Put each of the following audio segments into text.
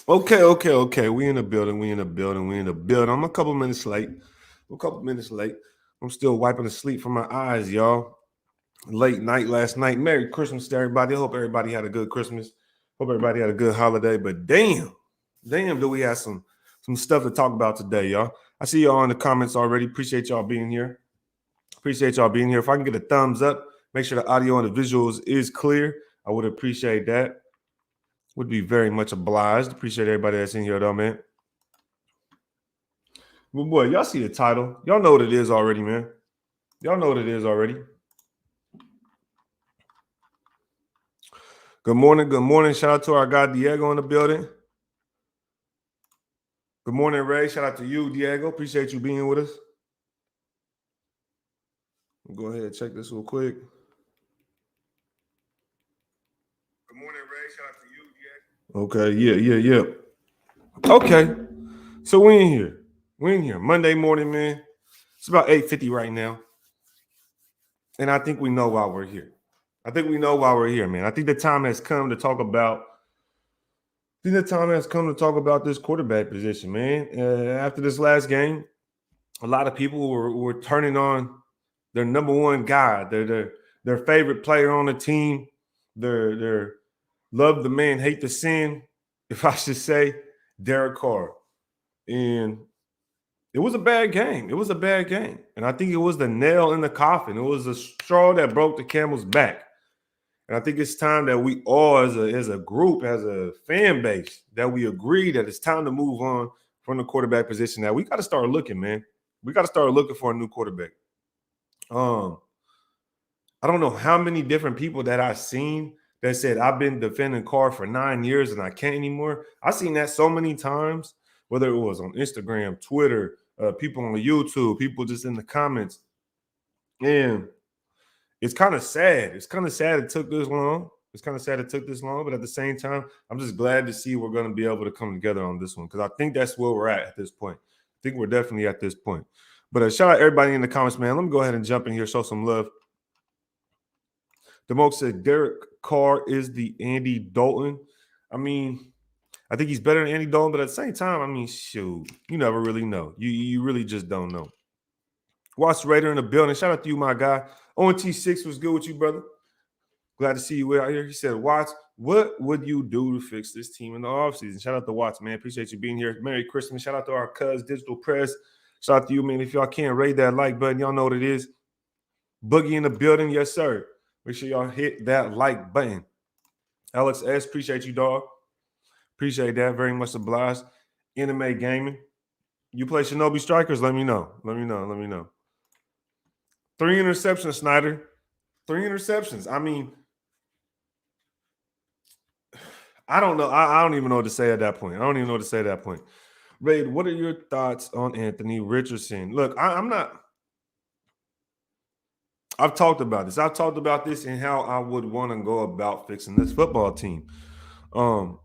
Okay. We in the building. I'm a couple minutes late. I'm still wiping the sleep from my eyes, y'all. Late night last night. Merry Christmas to everybody. I hope everybody had a good Christmas. Hope everybody had a good holiday. But damn, do we have some stuff to talk about today, y'all. I see y'all in the comments already. Appreciate y'all being here. If I can get a thumbs up, make sure the audio and the visuals is clear. I would appreciate that. Would be very much obliged. Appreciate everybody that's in here, though, man. But boy, y'all see the title. Y'all know what it is already, man. Good morning. Shout out to our guy Diego in the building. Good morning, Ray. Shout out to you, Diego. Appreciate you being with us. Go ahead and check this real quick. Good morning, Ray. Shout out to you, Diego. Okay, yeah. Okay. So we in here. Monday morning, man. It's about 8:50 right now. And I think we know why we're here. Man. I think the time has come to talk about this quarterback position, man. After this last game, a lot of people were turning on their number one guy, their favorite player on the team, their love the man, hate the sin, if I should say, Derek Carr. And it was a bad game. And I think it was the nail in the coffin. It was the straw that broke the camel's back. And I think it's time that we all, as a group, as a fan base, that we agree that it's time to move on from the quarterback position. Now we got to start looking, man. We got to start looking for a new quarterback. I don't know how many different people that I've seen that said I've been defending Carr for 9 years and I can't anymore. I've seen that so many times, whether it was on Instagram, Twitter, people on YouTube, people just in the comments. And it's kind of sad. It took this long. But at the same time, I'm just glad to see we're going to be able to come together on this one because I think that's where we're at this point. I think we're definitely at this point. But shout out everybody in the comments, man. Let me go ahead and jump in here, show some love. Demoke said Derek Carr is the Andy Dalton. I mean, I think he's better than Andy Dalton, but at the same time, I mean, shoot, you never really know. You really just don't know. Watch Raider in the building. Shout out to you, my guy. ONT6 was good with you, brother. Glad to see you out here. He said, Watts, what would you do to fix this team in the offseason? Shout out to Watts, man. Appreciate you being here. Merry Christmas. Shout out to our cuz Digital Press. Shout out to you, man. If y'all can't rate that like button, y'all know what it is. Boogie in the building. Yes, sir. Make sure y'all hit that like button. Alex S., appreciate you, dog. Appreciate that. Very much obliged. Anime Gaming. You play Shinobi Strikers? Let me know. 3 interceptions, Snyder. 3 interceptions. I mean, I don't know. I don't even know what to say at that point. Raid, what are your thoughts on Anthony Richardson? Look, I'm not. I've talked about this and how I would want to go about fixing this football team. I'm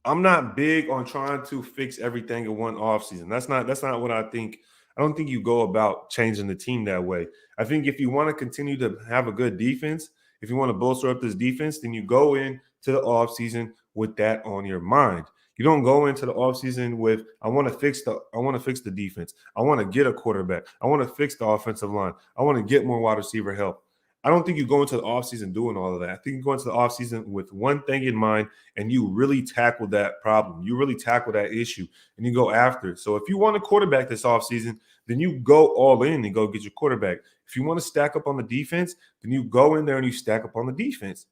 not big on trying to fix everything in one offseason. That's not what I think. I don't think you go about changing the team that way. I think if you want to continue to have a good defense, if you want to bolster up this defense, then you go into the offseason with that on your mind. You don't go into the offseason with I want to fix the defense. I want to get a quarterback. I want to fix the offensive line. I want to get more wide receiver help. I don't think you go into the offseason doing all of that. I think you go into the offseason with one thing in mind and you really tackle that problem. You really tackle that issue and you go after it. So if you want a quarterback this offseason, then you go all in and go get your quarterback. If you want to stack up on the defense, then you go in there and you stack up on the defense.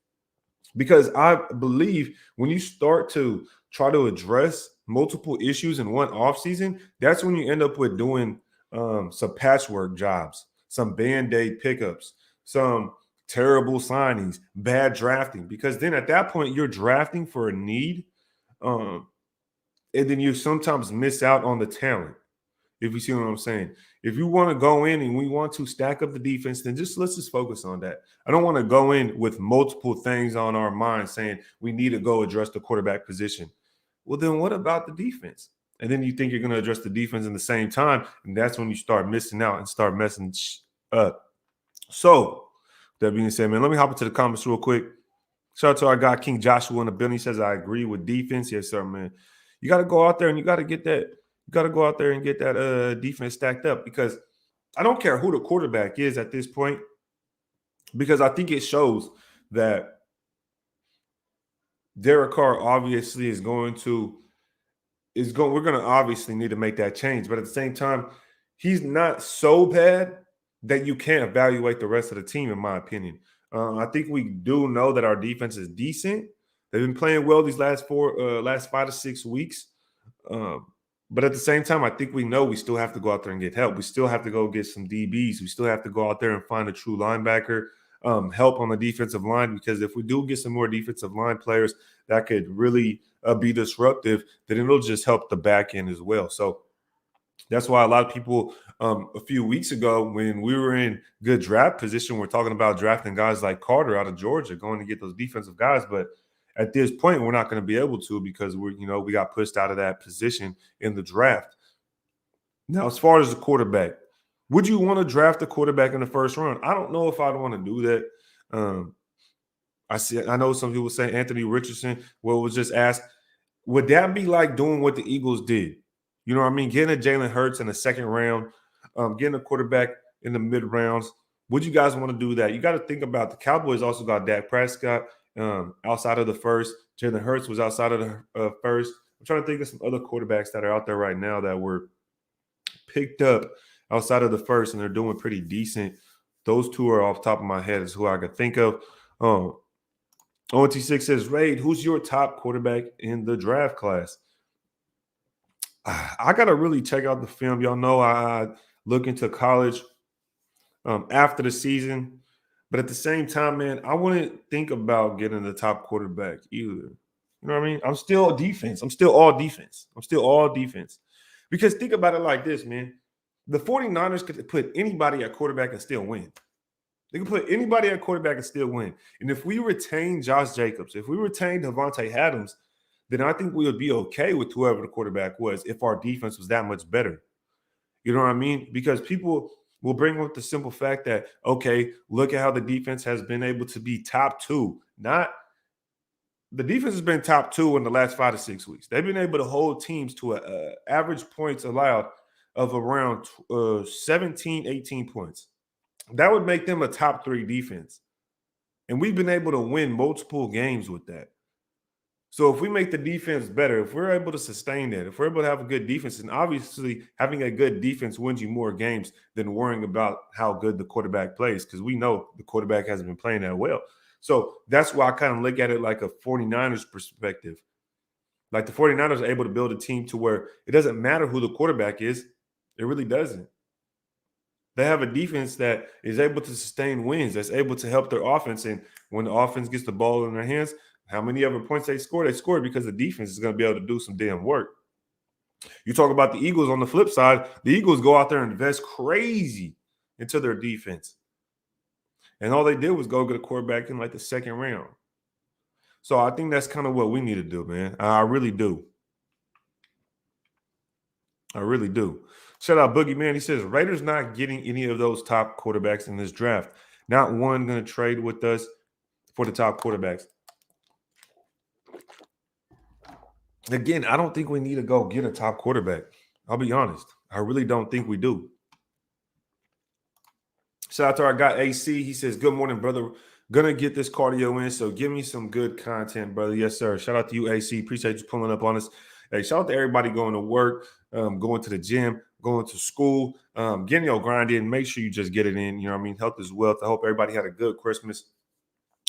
Because I believe when you start to try to address multiple issues in one offseason, that's when you end up with doing some patchwork jobs, some Band-Aid pickups, some terrible signings, bad drafting. Because then at that point, you're drafting for a need, and then you sometimes miss out on the talent. If you see what I'm saying. If you want to go in and we want to stack up the defense, then let's just focus on that. I don't want to go in with multiple things on our mind saying we need to go address the quarterback position. Well, then what about the defense? And then you think you're going to address the defense in the same time, and that's when you start missing out and start messing up. So, that being said, man, let me hop into the comments real quick. Shout out to our guy, King Joshua in the building. He says, I agree with defense. Yes, sir, man. You got to go out there and you got to get that. You got to go out there and get that defense stacked up, because I don't care who the quarterback is at this point, because I think it shows that Derek Carr obviously we're going to obviously need to make that change. But at the same time, he's not so bad that you can't evaluate the rest of the team, in my opinion. I think we do know that our defense is decent. They've been playing well these last 5 to 6 weeks. But at the same time, I think we know we still have to go out there and get help. We still have to go get some DBs. We still have to go out there and find a true linebacker, help on the defensive line, because if we do get some more defensive line players that could really be disruptive, then it'll just help the back end as well. So that's why a lot of people a few weeks ago, when we were in good draft position, we're talking about drafting guys like Carter out of Georgia, going to get those defensive guys. But at this point, we're not going to be able to, because we got pushed out of that position in the draft. Now, as far as the quarterback, would you want to draft a quarterback in the first round? I don't know if I'd want to do that. I know some people say Anthony Richardson. Well, was just asked, would that be like doing what the Eagles did? You know what I mean? Getting a Jalen Hurts in the second round, getting a quarterback in the mid rounds. Would you guys want to do that? You got to think about the Cowboys also got Dak Prescott outside of the first. Jalen Hurts was outside of the first. I'm trying to think of some other quarterbacks that are out there right now that were picked up outside of the first, and they're doing pretty decent. Those two are off the top of my head is who I could think of. OT6 says, Raid, who's your top quarterback in the draft class? I got to really check out the film. Y'all know I look into college after the season. But at the same time, man, I wouldn't think about getting the top quarterback either. You know what I mean? I'm still defense. I'm still all defense. Because think about it like this, man. The 49ers could put anybody at quarterback and still win. They can put anybody at quarterback and still win. And if we retain Josh Jacobs, if we retain Davante Adams, then I think we would be okay with whoever the quarterback was if our defense was that much better. You know what I mean? Because people will bring up the simple fact that, okay, look at how the defense has been able to be top two. The defense has been top two in the last 5 to 6 weeks. They've been able to hold teams to an average points allowed of around 17, 18 points. That would make them a top 3 defense. And we've been able to win multiple games with that. So if we make the defense better, if we're able to sustain that, if we're able to have a good defense, and obviously having a good defense wins you more games than worrying about how good the quarterback plays, because we know the quarterback hasn't been playing that well. So that's why I kind of look at it like a 49ers perspective. Like the 49ers are able to build a team to where it doesn't matter who the quarterback is. It really doesn't. They have a defense that is able to sustain wins, that's able to help their offense. And when the offense gets the ball in their hands, how many other points they score because the defense is going to be able to do some damn work. You talk about the Eagles on the flip side, the Eagles go out there and invest crazy into their defense. And all they did was go get a quarterback in like the second round. So I think that's kind of what we need to do, man. I really do. Shout out Boogie Man. He says, Raiders not getting any of those top quarterbacks in this draft. Not one going to trade with us for the top quarterbacks. Again, I don't think we need to go get a top quarterback. I'll be honest. I really don't think we do. Shout out to our guy AC. He says, good morning, brother. Gonna get this cardio in, so give me some good content, brother. Yes, sir. Shout out to you, AC. Appreciate you pulling up on us. Hey, shout out to everybody going to work, going to the gym, going to school, getting your grind in. Make sure you just get it in. You know what I mean? Health is wealth. I hope everybody had a good Christmas.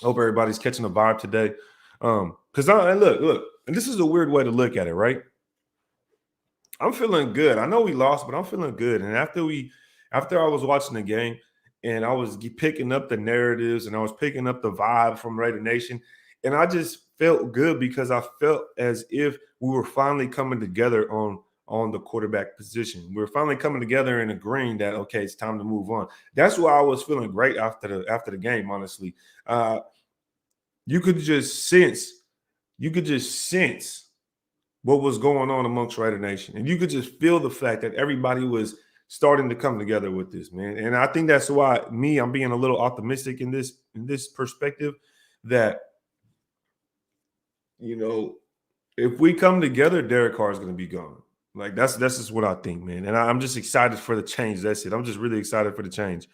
Hope everybody's catching the vibe today. Because look, and this is a weird way to look at it, right? I'm feeling good. I know we lost, but I'm feeling good. And after I was watching the game and I was picking up the narratives and I was picking up the vibe from Raider Nation, and I just felt good because I felt as if we were finally coming together on the quarterback position. We were finally coming together and agreeing that, okay, it's time to move on. That's why I was feeling great after the game, honestly. You could just sense what was going on amongst Raider Nation. And you could just feel the fact that everybody was starting to come together with this, man. And I think that's why I'm being a little optimistic in this perspective that, if we come together, Derek Carr is going to be gone. Like that's just what I think, man. And I'm just excited for the change. That's it. I'm just really excited for the change.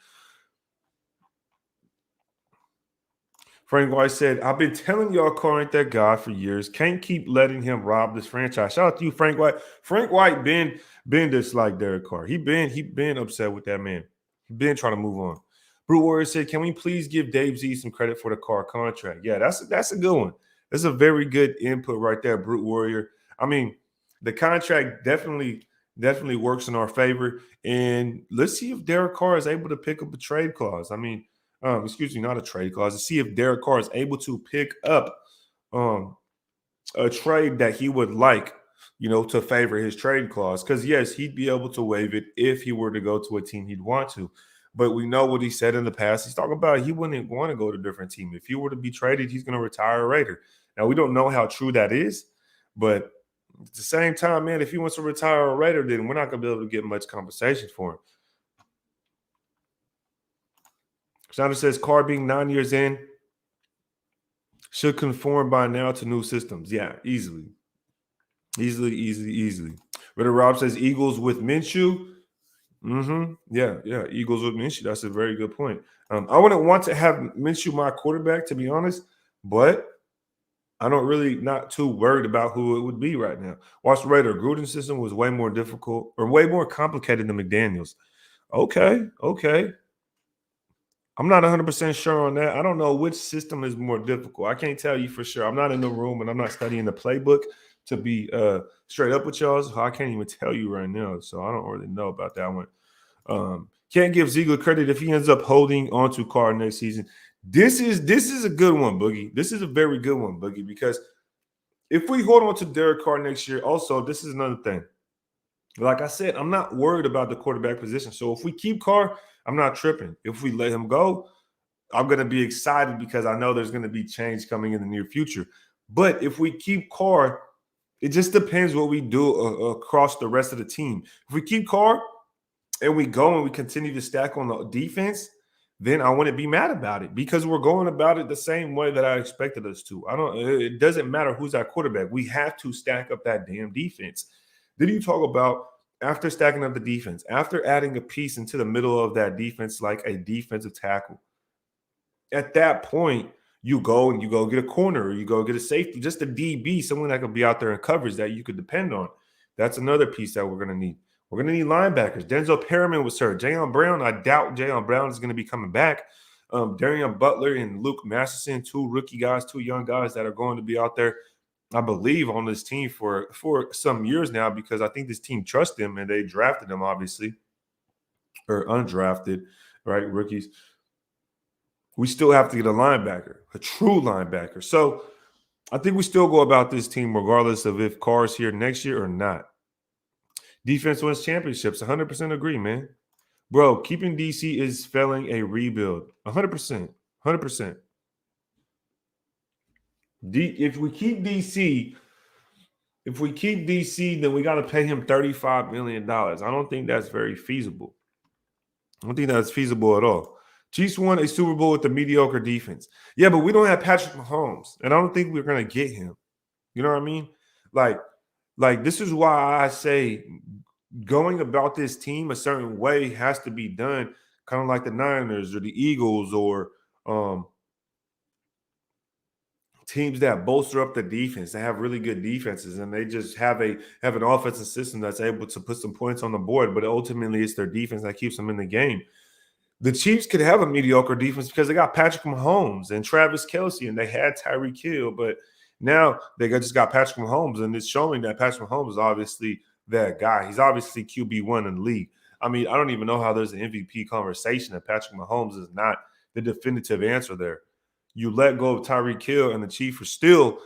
Frank White said, I've been telling y'all Carr ain't that guy for years. Can't keep letting him rob this franchise. Shout out to you, Frank White. Frank White been disliked Derek Carr. He been upset with that man. He been trying to move on. Brew Warrior said, can we please give Dave Z some credit for the Carr contract? Yeah, that's a good one. That's a very good input right there, Brute Warrior. I mean, the contract definitely works in our favor. And let's see if Derek Carr is able to pick up a trade clause. I mean, excuse me, not a trade clause, to see if Derek Carr is able to pick up um, a trade that he would like, to favor his trade clause. Because, yes, he'd be able to waive it if he were to go to a team he'd want to. But we know what he said in the past. He's talking about he wouldn't want to go to a different team. If he were to be traded, he's going to retire a Raider. Now, we don't know how true that is, but at the same time, man, if he wants to retire a Raider, then we're not going to be able to get much compensation for him. Sanders says Carr being 9 years in should conform by now to new systems. Yeah, easily. Ritter Rob says Eagles with Minshew. Yeah. Eagles with Minshew. That's a very good point. I wouldn't want to have Minshew my quarterback, to be honest, but I don't really not too worried about who it would be right now. Watch the Raider. Gruden's system was way more difficult or way more complicated than McDaniels. Okay. I'm not 100% sure on that. I don't know which system is more difficult. I can't tell you for sure. I'm not in the room and I'm not studying the playbook to be straight up with y'all. So I can't even tell you right now. So I don't really know about that one. Can't give Ziegler credit if he ends up holding on to Carr next season. This is a good one, Boogie. This is a very good one, Boogie, because if we hold on to Derek Carr next year, also, this is another thing. Like I said, I'm not worried about the quarterback position. So if we keep Carr, I'm not tripping. If we let him go, I'm going to be excited because I know there's going to be change coming in the near future. But if we keep Carr, it just depends what we do across the rest of the team. If we keep Carr and we go and we continue to stack on the defense, then I wouldn't be mad about it because we're going about it the same way that I expected us to. It doesn't matter who's our quarterback. We have to stack up that damn defense. Then you talk about after stacking up the defense, after adding a piece into the middle of that defense, like a defensive tackle. At that point, you go get a corner or you go get a safety, just a DB, someone that could be out there in coverage that you could depend on. That's another piece that we're going to need. We're going to need linebackers. Denzel Perriman was hurt. Jayon Brown, I doubt Jayon Brown is going to be coming back. Darian Butler and Luke Masterson, two rookie guys, two young guys that are going to be out there, I believe, on this team for some years now because I think this team trusts them and they drafted them, obviously, or undrafted, right, rookies. We still have to get a linebacker, a true linebacker. So I think we still go about this team regardless of if Carr's here next year or not. Defense wins championships. 100% agree, man. Bro, keeping DC is failing a rebuild. 100%. 100%. If we keep DC, then we got to pay him $35 million. I don't think that's very feasible. I don't think that's feasible at all. Chiefs won a Super Bowl with a mediocre defense. Yeah, but we don't have Patrick Mahomes, and I don't think we're going to get him. You know what I mean? Like this is why I say going about this team a certain way has to be done, kind of like the Niners or the Eagles or teams that bolster up the defense. They have really good defenses, and they just have an offensive system that's able to put some points on the board. But ultimately, it's their defense that keeps them in the game. The Chiefs could have a mediocre defense because they got Patrick Mahomes and Travis Kelce, and they had Tyreek Hill, but now they just got Patrick Mahomes, and it's showing that Patrick Mahomes is obviously that guy. He's obviously QB1 in the league. I mean, I don't even know how there's an MVP conversation that Patrick Mahomes is not the definitive answer there. You let go of Tyreek Hill, and the Chiefs are still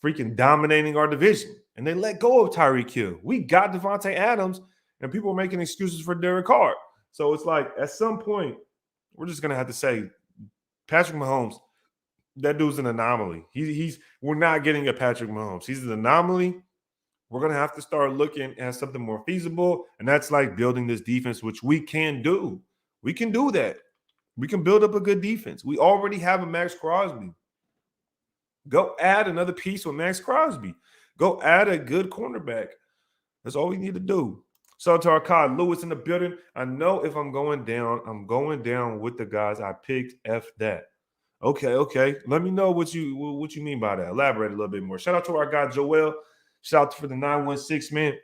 freaking dominating our division, and they let go of Tyreek Hill. We got Davante Adams, and people are making excuses for Derek Carr. So it's like at some point, we're just going to have to say Patrick Mahomes, that dude's an anomaly. We're not getting a Patrick Mahomes. He's an anomaly. We're going to have to start looking at something more feasible, and that's like building this defense, which we can do. We can do that. We can build up a good defense. We already have a Max Crosby. Go add another piece with Max Crosby. Go add a good cornerback. That's all we need to do. So to our Kyle Lewis in the building. I know if I'm going down with the guys I picked. F that. Okay. Let me know what you mean by that. Elaborate a little bit more. Shout out to our guy Joel. Shout out for the 916, man.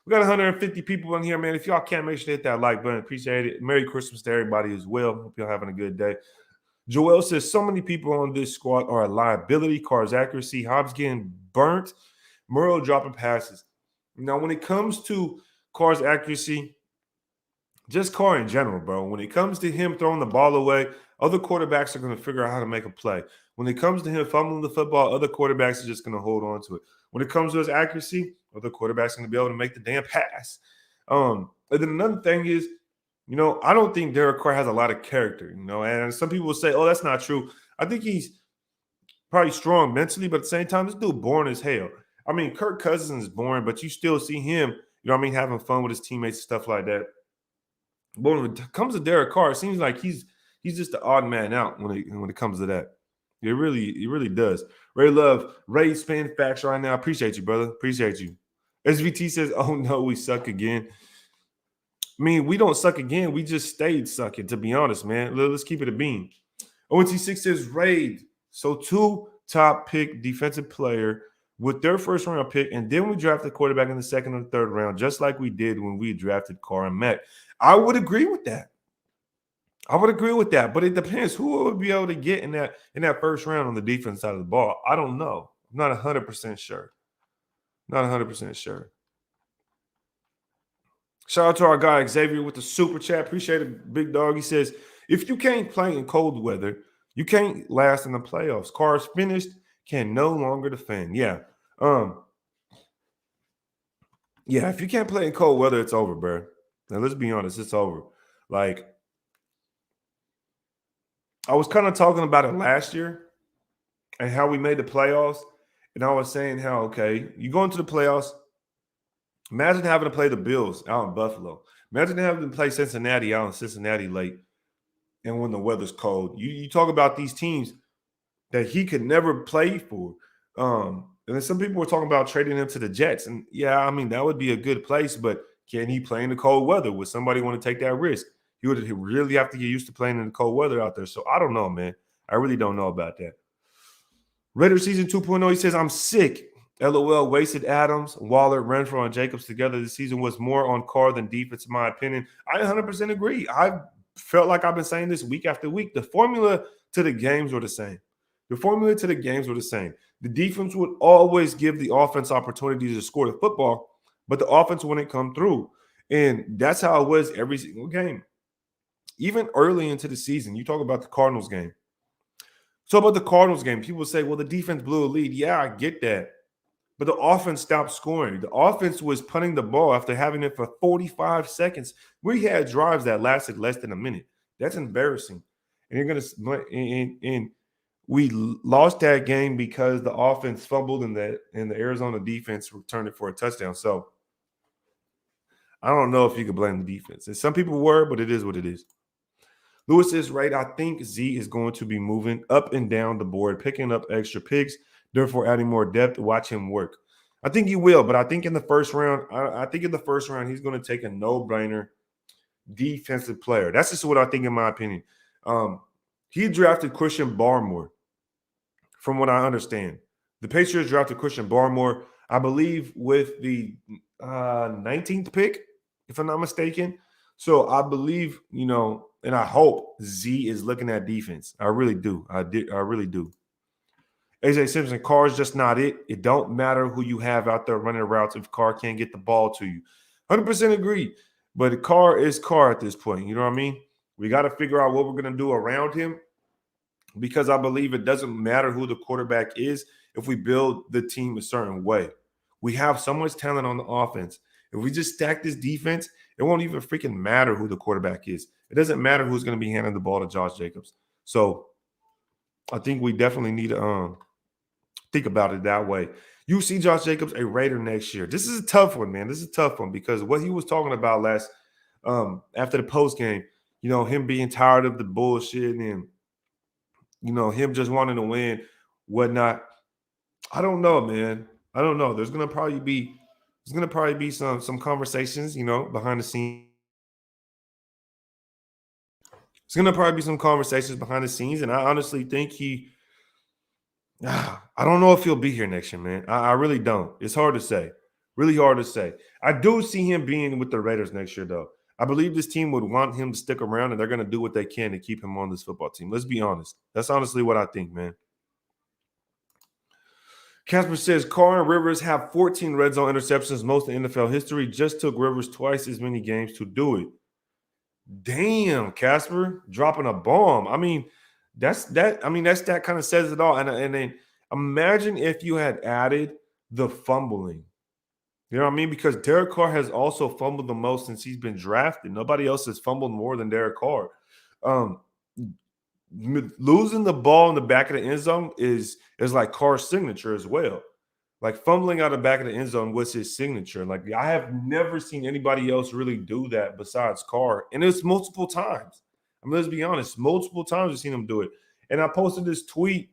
We got 150 people in here, man. If y'all can't, make sure to hit that like button. Appreciate it. Merry Christmas to everybody as well. Hope y'all having a good day. Joel says so many people on this squad are a liability. Carr's accuracy, Hobbs getting burnt, Murrow dropping passes. Now, when it comes to Carr's accuracy, just Carr in general, bro. When it comes to him throwing the ball away, other quarterbacks are going to figure out how to make a play. When it comes to him fumbling the football, other quarterbacks are just going to hold on to it. When it comes to his accuracy, other quarterbacks are going to be able to make the damn pass. And then another thing is, I don't think Derek Carr has a lot of character, and some people will say, oh, that's not true. I think he's probably strong mentally, but at the same time, this dude boring as hell. I mean, Kirk Cousins is boring, but you still see him, having fun with his teammates and stuff like that. But when it comes to Derek Carr, it seems like he's just the odd man out when it comes to that. It really does. Ray Love, Ray spin facts right now. Appreciate you, brother. Appreciate you. SVT says, oh no, we suck again. I mean, we don't suck again. We just stayed sucking, to be honest, man. Let's keep it a beam. ONT6 says, raid. So 2 top pick defensive player with their first round pick, and then we drafted quarterback in the second or third round, just like we did when we drafted Carr and Mack. I would agree with that. But it depends who would be able to get in that first round on the defense side of the ball. I don't know. I'm not 100% sure. Not 100% sure. Shout out to our guy Xavier with the super chat. Appreciate it, big dog. He says, if you can't play in cold weather, you can't last in the playoffs. Carr's finished, can no longer defend. Yeah. Yeah, if you can't play in cold weather, it's over, bro. Now, let's be honest, it's over. Like, I was kind of talking about it last year and how we made the playoffs. And I was saying how, okay, you go into the playoffs. Imagine having to play the Bills out in Buffalo. Imagine having to play Cincinnati out in Cincinnati late and when the weather's cold. You talk about these teams that he could never play for. And then some people were talking about trading him to the Jets. And, yeah, I mean, that would be a good place. But can he play in the cold weather? Would somebody want to take that risk? He would really have to get used to playing in the cold weather out there. So I don't know, man. I really don't know about that. Raider season 2.0, he says, I'm sick. LOL, wasted Adams, Waller, Renfro, and Jacobs together this season was more on Carr than defense, in my opinion. I 100% agree. I felt like I've been saying this week after week. The formula to the games were the same. The defense would always give the offense opportunities to score the football, but the offense wouldn't come through. And that's how it was every single game. Even early into the season, you talk about the Cardinals game. So about the Cardinals game, people say, well, the defense blew a lead. Yeah, I get that. But the offense stopped scoring. The offense was punting the ball after having it for 45 seconds. We had drives that lasted less than a minute. That's embarrassing. And you're gonna and we lost that game because the offense fumbled and the Arizona defense returned it for a touchdown. So I don't know if you could blame the defense. And some people were, but it is what it is. Lewis is right. I think Z is going to be moving up and down the board, picking up extra picks, therefore adding more depth. Watch him work. I think he will, but I think in the first round, he's going to take a no-brainer defensive player. That's just what I think, in my opinion. He drafted Christian Barmore, from what I understand. The Patriots drafted Christian Barmore, I believe, with the 19th pick, if I'm not mistaken. So I believe, and I hope Z is looking at defense. I really do. I really do. AJ Simpson, Carr's just not it. It don't matter who you have out there running routes if Carr can't get the ball to you. 100% agree. But Carr is Carr at this point. You know what I mean? We got to figure out what we're going to do around him, because I believe it doesn't matter who the quarterback is if we build the team a certain way. We have so much talent on the offense. If we just stack this defense, it won't even freaking matter who the quarterback is. It doesn't matter who's going to be handing the ball to Josh Jacobs. So I think we definitely need to think about it that way. You see Josh Jacobs a Raider next year. This is a tough one, man. This is a tough one because what he was talking about last after the post game, him being tired of the bullshit and him just wanting to win, whatnot. I don't know, man. I don't know. There's gonna probably be some conversations, behind the scenes. There's gonna probably be some conversations behind the scenes, and I honestly think I don't know if he'll be here next year, man. I really don't. It's hard to say. Really hard to say. I do see him being with the Raiders next year, though. I believe this team would want him to stick around, and they're going to do what they can to keep him on this football team. Let's be honest. That's honestly what I think, man. Casper says Carr and Rivers have 14 red zone interceptions, most in NFL history. Just took Rivers twice as many games to do it. Damn, Casper, dropping a bomb. I mean, that kind of says it all. And then imagine if you had added the fumbling. You know what I mean? Because Derek Carr has also fumbled the most since he's been drafted. Nobody else has fumbled more than Derek Carr. Um, Losing the ball in the back of the end zone is like Carr's signature as well. Like fumbling out the back of the end zone was his signature. Like I have never seen anybody else really do that besides Carr, and it's multiple times. I mean, let's be honest, multiple times I've seen him do it. And I posted this tweet.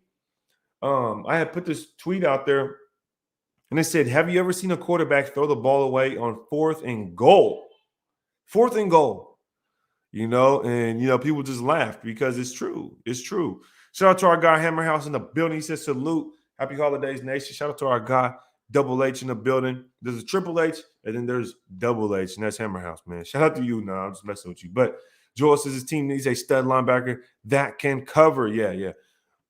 I had put this tweet out there, and it said, "Have you ever seen a quarterback throw the ball away on 4th and goal? 4th and goal." And people just laughed because it's true. It's true. Shout out to our guy Hammerhouse in the building. He says, "Salute, happy holidays, nation." Shout out to our guy Double H in the building. There's a Triple H, and then there's Double H, and that's Hammerhouse, man. Shout out to you. Nah, I'm just messing with you. But Joel says his team needs a stud linebacker that can cover. Yeah.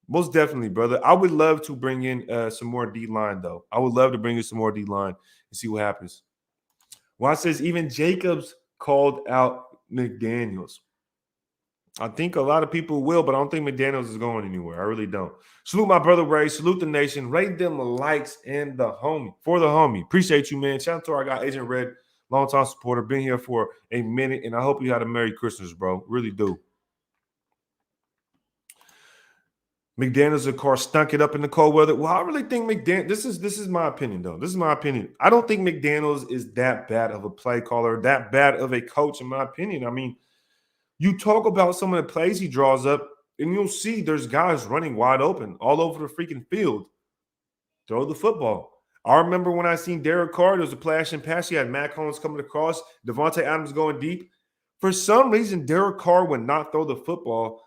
Most definitely, brother. I would love to bring in some more D-line, though. I would love to bring in some more D-line and see what happens. Juan says even Jacobs called out McDaniels. I think a lot of people will, but I don't think McDaniels is going anywhere. I really don't. Salute my brother Ray. Salute the nation. Rate them the likes and the homie. For the homie. Appreciate you, man. Shout out to our guy, Agent Red. Long-time supporter. Been here for a minute, and I hope you had a Merry Christmas, bro. Really do. McDaniels, of course, stunk it up in the cold weather. Well, I really think McDaniels. This is my opinion, though. This is my opinion. I don't think McDaniels is that bad of a play caller, that bad of a coach, in my opinion. I mean, you talk about some of the plays he draws up, and you'll see there's guys running wide open all over the freaking field. Throw the football. I remember when I seen Derek Carr, there was a play action pass. He had Matt Collins coming across, Davante Adams going deep. For some reason, Derek Carr would not throw the football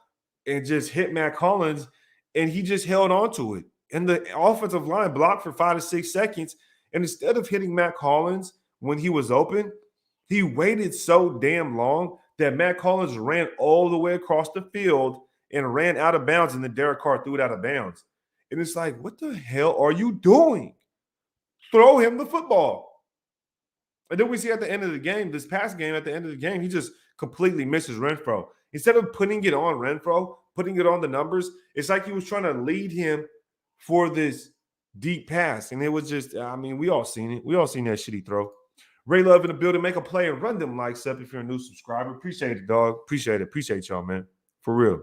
and just hit Matt Collins, and he just held on to it. And the offensive line blocked for 5 to 6 seconds. And instead of hitting Matt Collins when he was open, he waited so damn long that Matt Collins ran all the way across the field and ran out of bounds, and then Derek Carr threw it out of bounds. And it's like, what the hell are you doing? Throw him the football. And then we see at the end of the game, this past game, at the end of the game, he just completely misses Renfro. Instead of putting it on Renfro, putting it on the numbers, it's like he was trying to lead him for this deep pass. And it was just, we all seen it. We all seen that shitty throw. Ray Love in the building, make a play and run them likes up if you're a new subscriber. Appreciate it, dog. Appreciate it. Appreciate y'all, man. For real.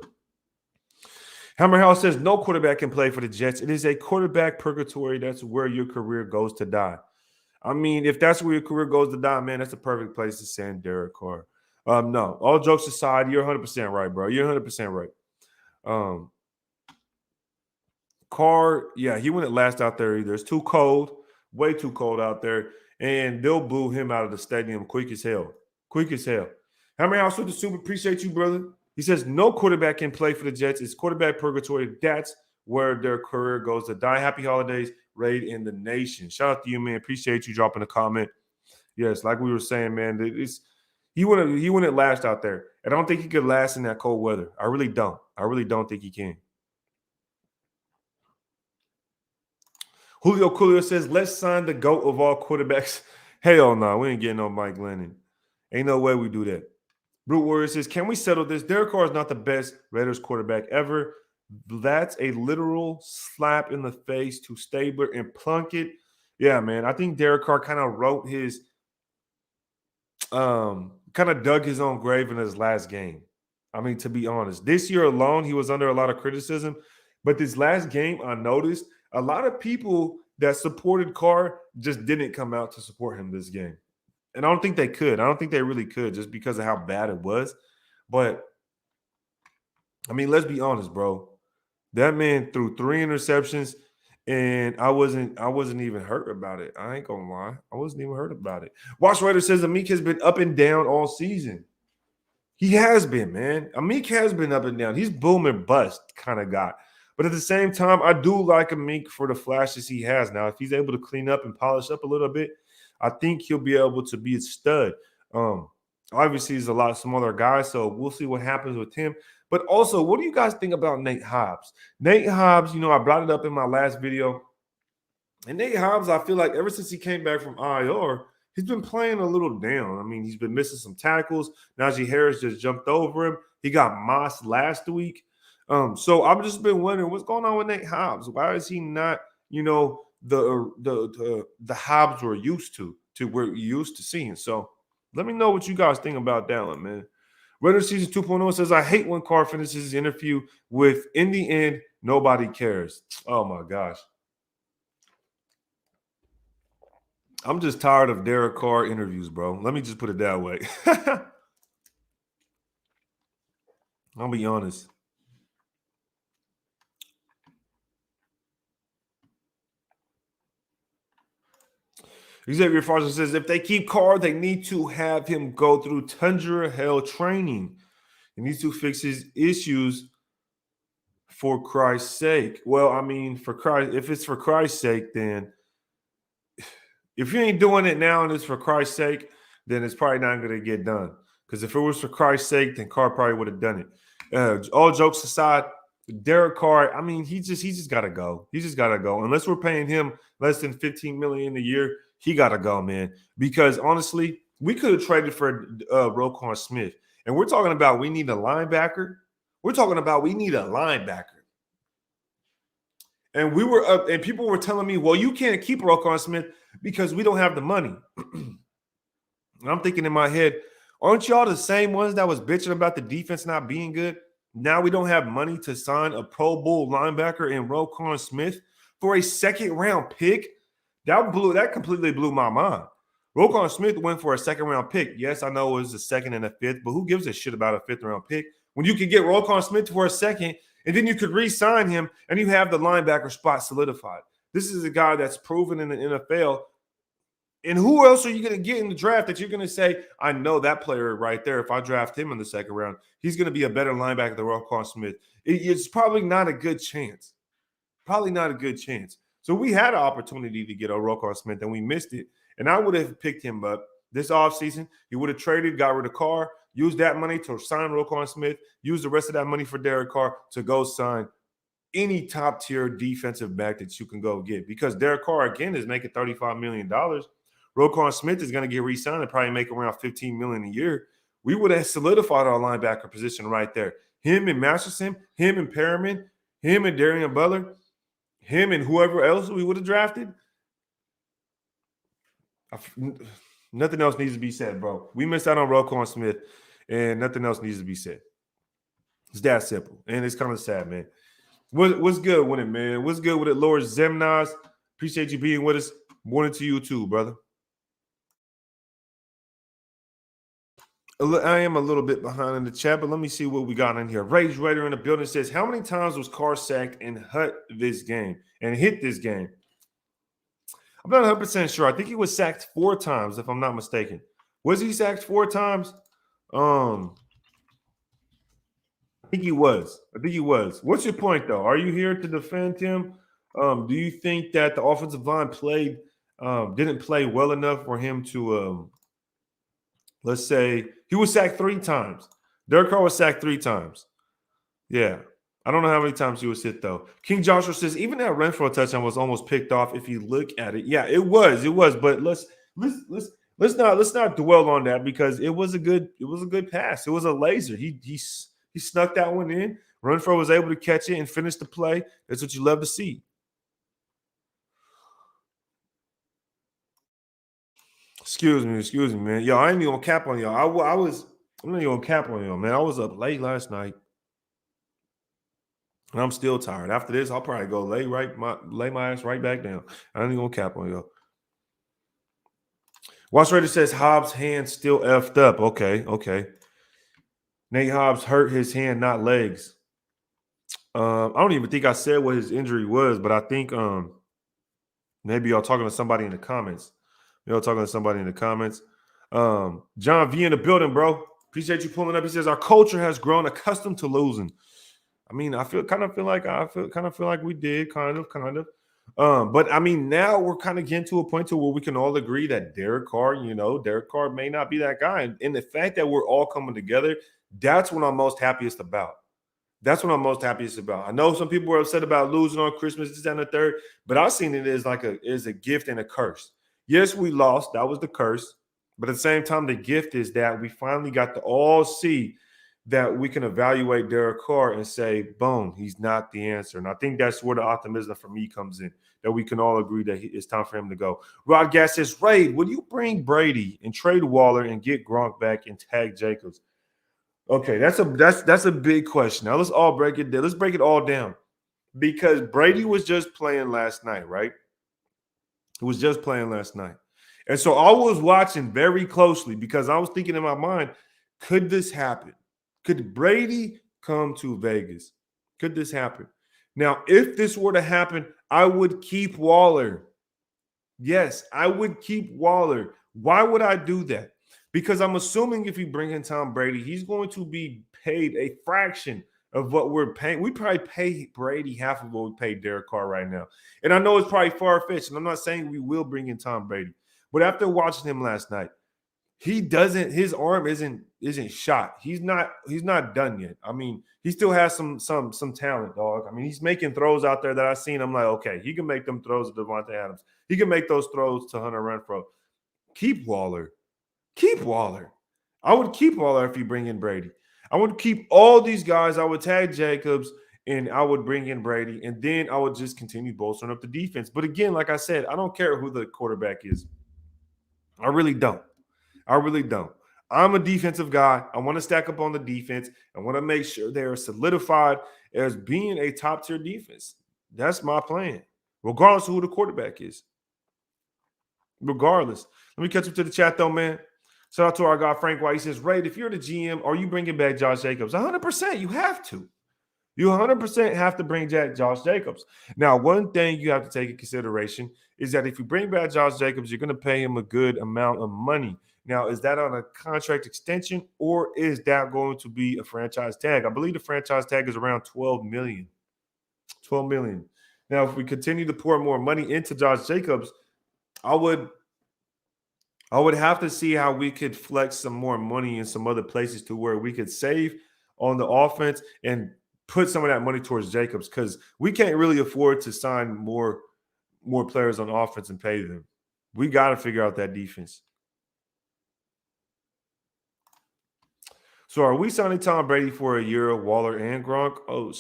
Hammerhouse says no quarterback can play for the Jets. It is a quarterback purgatory. That's where your career goes to die. I mean, if that's where your career goes to die, man, that's the perfect place to send Derek Carr. No, all jokes aside, you're 100% right, bro. You're 100% right. Carr, yeah, he wouldn't last out there either. It's too cold, way too cold out there, and they'll boo him out of the stadium quick as hell. Quick as hell. Hammerhouse with the super, appreciate you, brother. He says no quarterback can play for the Jets. It's quarterback purgatory. That's where their career goes to die. Happy holidays, Raid in the nation. Shout out to you, man. Appreciate you dropping a comment. Yes, like we were saying, man, he wouldn't last out there. And I don't think he could last in that cold weather. I really don't. I really don't think he can. Julio Coolio says, let's sign the GOAT of all quarterbacks. Hell no, we ain't getting no Mike Lennon. Ain't no way we do that. Brute Warrior says, can we settle this? Derek Carr is not the best Raiders quarterback ever. That's a literal slap in the face to Stabler and Plunkett. Yeah, man. I think Derek Carr kind of wrote his kind of dug his own grave in his last game. I mean, to be honest, this year alone, he was under a lot of criticism. But this last game, I noticed a lot of people that supported Carr just didn't come out to support him this game. And I don't think they could. I don't think they really could just because of how bad it was. But, I mean, let's be honest, bro. That man threw 3 interceptions, And I wasn't even hurt about it. I ain't gonna lie. I wasn't even hurt about it. Watch Raider says Amik has been up and down all season. He has been, man. Amik has been up and down. He's boom and bust kind of guy. But at the same time, I do like Amik for the flashes he has now. If he's able to clean up and polish up a little bit, I think he'll be able to be a stud. Um, Obviously, he's a lot smaller guy, so we'll see what happens with him. But also, what do you guys think about Nate Hobbs? Nate Hobbs, I brought it up in my last video. And Nate Hobbs, I feel like ever since he came back from IR, he's been playing a little down. I mean, he's been missing some tackles. Najee Harris just jumped over him. He got mossed last week. So I've just been wondering what's going on with Nate Hobbs. Why is he not, the Hobbs we're used to we're used to seeing? So let me know what you guys think about that one, man. Raider Season 2.0 says, I hate when Carr finishes his interview with, in the end, nobody cares. Oh, my gosh. I'm just tired of Derek Carr interviews, bro. Let me just put it that way. I'll be honest. Xavier Foster says, if they keep Carr, they need to have him go through Tundra Hell training. He needs to fix his issues for Christ's sake. Well, I mean, if it's for Christ's sake, then if you ain't doing it now and it's for Christ's sake, then it's probably not going to get done. Because if it was for Christ's sake, then Carr probably would have done it. All jokes aside, Derek Carr, I mean, he just got to go. He just got to go. Unless we're paying him less than $15 million a year, he got to go, man. Because honestly, we could have traded for Roquan Smith. And we're talking about we need a linebacker. We're talking about we need a linebacker. And we were up, and people were telling me, well, you can't keep Roquan Smith because we don't have the money. And I'm thinking in my head, aren't y'all the same ones that was bitching about the defense not being good? Now we don't have money to sign a Pro Bowl linebacker in Roquan Smith for a second-round pick? That completely blew my mind. Roquan Smith went for a second-round pick. Yes, I know it was a second and a fifth, but who gives a shit about a fifth-round pick when you could get Roquan Smith for a second and then you could re-sign him and you have the linebacker spot solidified? This is a guy that's proven in the NFL. And who else are you going to get in the draft that you're going to say, I know that player right there, if I draft him in the second round, he's going to be a better linebacker than Roquan Smith? It's probably not a good chance. Probably not a good chance. So we had an opportunity to get a Roquan Smith, and we missed it. And I would have picked him up this offseason. He would have traded, got rid of Carr, used that money to sign Roquan Smith, used the rest of that money for Derek Carr to go sign any top-tier defensive back that you can go get. Because Derek Carr, again, is making $35 million. Roquan Smith is going to get re-signed and probably make around $15 million a year. We would have solidified our linebacker position right there. Him and Masterson, him and Perriman, him and Darian Butler, him and whoever else we would have drafted. Nothing else needs to be said, bro. We missed out on Roquan Smith, and nothing else needs to be said. It's that simple, and it's kind of sad, man. What's good with it, man? What's good with it, Lord Zemnas? Appreciate you being with us. Morning to you too, brother. I am a little bit behind in the chat, but let me see what we got in here. Rage Raider in the building says, how many times was Carr sacked and hit this game? I'm not 100% sure. I think he was sacked 4 times, if I'm not mistaken. Was he sacked 4 times? I think he was. What's your point, though? Are you here to defend him? Do you think that the offensive line didn't play well enough for him to, let's say, he was sacked 3 times. Derek Carr was sacked 3 times. Yeah. I don't know how many times he was hit, though. King Joshua says, even that Renfro touchdown was almost picked off if you look at it. Yeah, it was. But let's not dwell on that because it was a good pass. It was a laser. He snuck that one in. Renfro was able to catch it and finish the play. That's what you love to see. Excuse me, man. Yo, I ain't even gonna cap on y'all. I'm not even gonna cap on y'all, man. I was up late last night. And I'm still tired. After this, I'll probably go lay my ass right back down. I ain't even gonna cap on y'all. Watch Raider says Hobbs' hand still effed up. Okay. Nate Hobbs hurt his hand, not legs. I don't even think I said what his injury was, but I think Maybe y'all talking to somebody in the comments. Y'all talking to somebody in the comments. John V in the building, bro. Appreciate you pulling up. He says our culture has grown accustomed to losing. I mean, I feel kind of feel like we did, kind of. But I mean, now we're kind of getting to a point to where we can all agree that Derek Carr, Derek Carr may not be that guy. And the fact that we're all coming together, that's what I'm most happiest about. That's what I'm most happiest about. I know some people were upset about losing on Christmas, this and the third, but I've seen it as like a gift and a curse. Yes, we lost. That was the curse. But at the same time, the gift is that we finally got to all see that we can evaluate Derek Carr and say, boom, he's not the answer. And I think that's where the optimism for me comes in, that we can all agree that it's time for him to go. Rod Gas says, Ray, would you bring Brady and trade Waller and get Gronk back and tag Jacobs? Okay, that's a big question. Now let's all break it down. Let's break it all down. Because Brady was just playing last night, right? He was just playing last night. And so I was watching very closely because I was thinking in my mind, could this happen? Could Brady come to Vegas? Could this happen? Now, if this were to happen, I would keep Waller. Yes, I would keep Waller. Why would I do that? Because I'm assuming if you bring in Tom Brady, he's going to be paid a fraction of what we're paying. We probably pay Brady half of what we pay Derek Carr right now. And I know it's probably far-fetched, and I'm not saying we will bring in Tom Brady. But after watching him last night, his arm isn't shot. He's not done yet. I mean, he still has some talent, dog. I mean, he's making throws out there that I've seen. I'm like, okay, he can make them throws to Davante Adams. He can make those throws to Hunter Renfrow. Keep Waller. Keep Waller. I would keep Waller if you bring in Brady. I would keep all these guys. I would tag Jacobs and I would bring in Brady. And then I would just continue bolstering up the defense. But again, like I said, I don't care who the quarterback is. I really don't. I'm a defensive guy. I want to stack up on the defense. I want to make sure they're solidified as being a top-tier defense. That's my plan, regardless of who the quarterback is. Regardless. Let me catch up to the chat, though, man. Shout out to our guy, Frank White. He says, Ray, if you're the GM, are you bringing back Josh Jacobs? 100%. You have to. You 100% have to bring back Josh Jacobs. Now, one thing you have to take into consideration is that if you bring back Josh Jacobs, you're going to pay him a good amount of money. Now, is that on a contract extension or is that going to be a franchise tag? I believe the franchise tag is around $12 million. $12 million. Now, if we continue to pour more money into Josh Jacobs, I would have to see how we could flex some more money in some other places to where we could save on the offense and put some of that money towards Jacobs, because we can't really afford to sign more players on offense and pay them. We got to figure out that defense. So are we signing Tom Brady for a year, Waller and Gronk? Oh,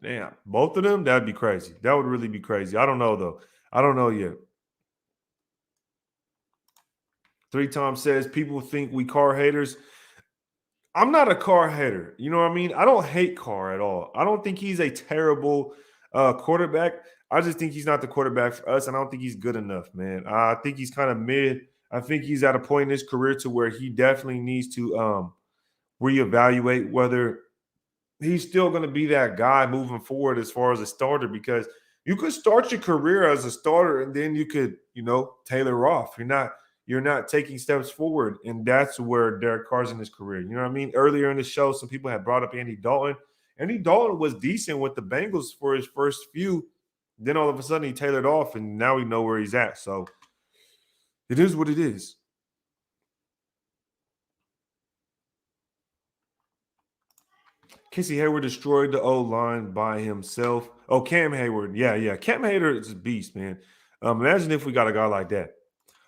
damn. Both of them? That'd be crazy. That would really be crazy. I don't know, though. I don't know yet. 3 Tom says people think we Carr haters. I'm not a Carr hater. You know what I mean? I don't hate Carr at all. I don't think he's a terrible quarterback. I just think he's not the quarterback for us, and I don't think he's good enough, man. I think he's kind of mid. I think he's at a point in his career to where he definitely needs to reevaluate whether he's still going to be that guy moving forward as far as a starter, because you could start your career as a starter and then you could, tailor off. You're not taking steps forward, and that's where Derek Carr's in his career. You know what I mean? Earlier in the show, some people had brought up Andy Dalton. Andy Dalton was decent with the Bengals for his first few. Then all of a sudden he tailored off, and now we know where he's at. So it is what it is. Casey Hayward destroyed the O-line by himself. Oh, Cam Hayward. Yeah. Cam Hayward is a beast, man. Imagine if we got a guy like that.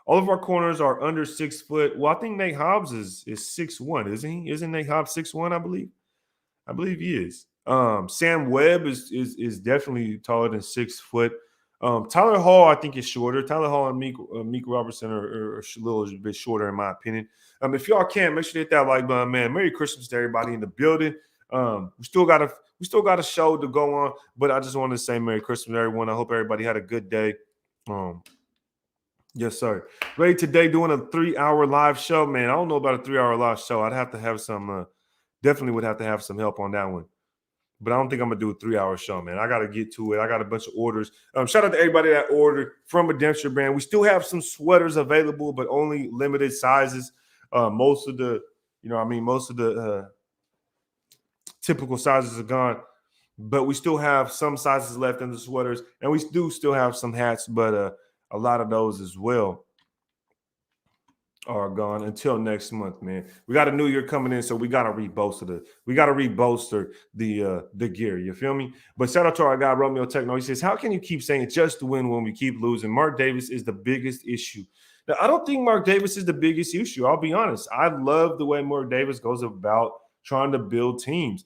All of our corners are under 6 foot. Well, I think Nate Hobbs is 6'1", isn't he? Isn't Nate Hobbs 6'1", I believe? I believe he is. Sam Webb is definitely taller than 6 foot. Tyler Hall, I think, is shorter. Tyler Hall and Meek Robertson are a little bit shorter, in my opinion. If y'all can, make sure to hit that like button, man. Merry Christmas to everybody in the building. We still got a show to go on, but I just wanted to say Merry Christmas, everyone. I hope everybody had a good day. Yes, sir. Ray, today doing a 3-hour live show, man. I don't know about a 3-hour live show. I'd have to have some. Definitely would have to have some help on that one. but I don't think I'm gonna do a 3-hour show, man. I gotta get to it. I got a bunch of orders. Shout out to everybody that ordered from Redemption Brand. We still have some sweaters available, but only limited sizes. Most of the, most of the typical sizes are gone, but we still have some sizes left in the sweaters, and we do still have some hats, but a lot of those as well are gone until next month, man. We got a new year coming in, so we gotta rebolster the gear. You feel me? But shout out to our guy Romeo Techno. He says, "How can you keep saying just to win when we keep losing? Mark Davis is the biggest issue." Now, I don't think Mark Davis is the biggest issue. I'll be honest. I love the way Mark Davis goes about trying to build teams.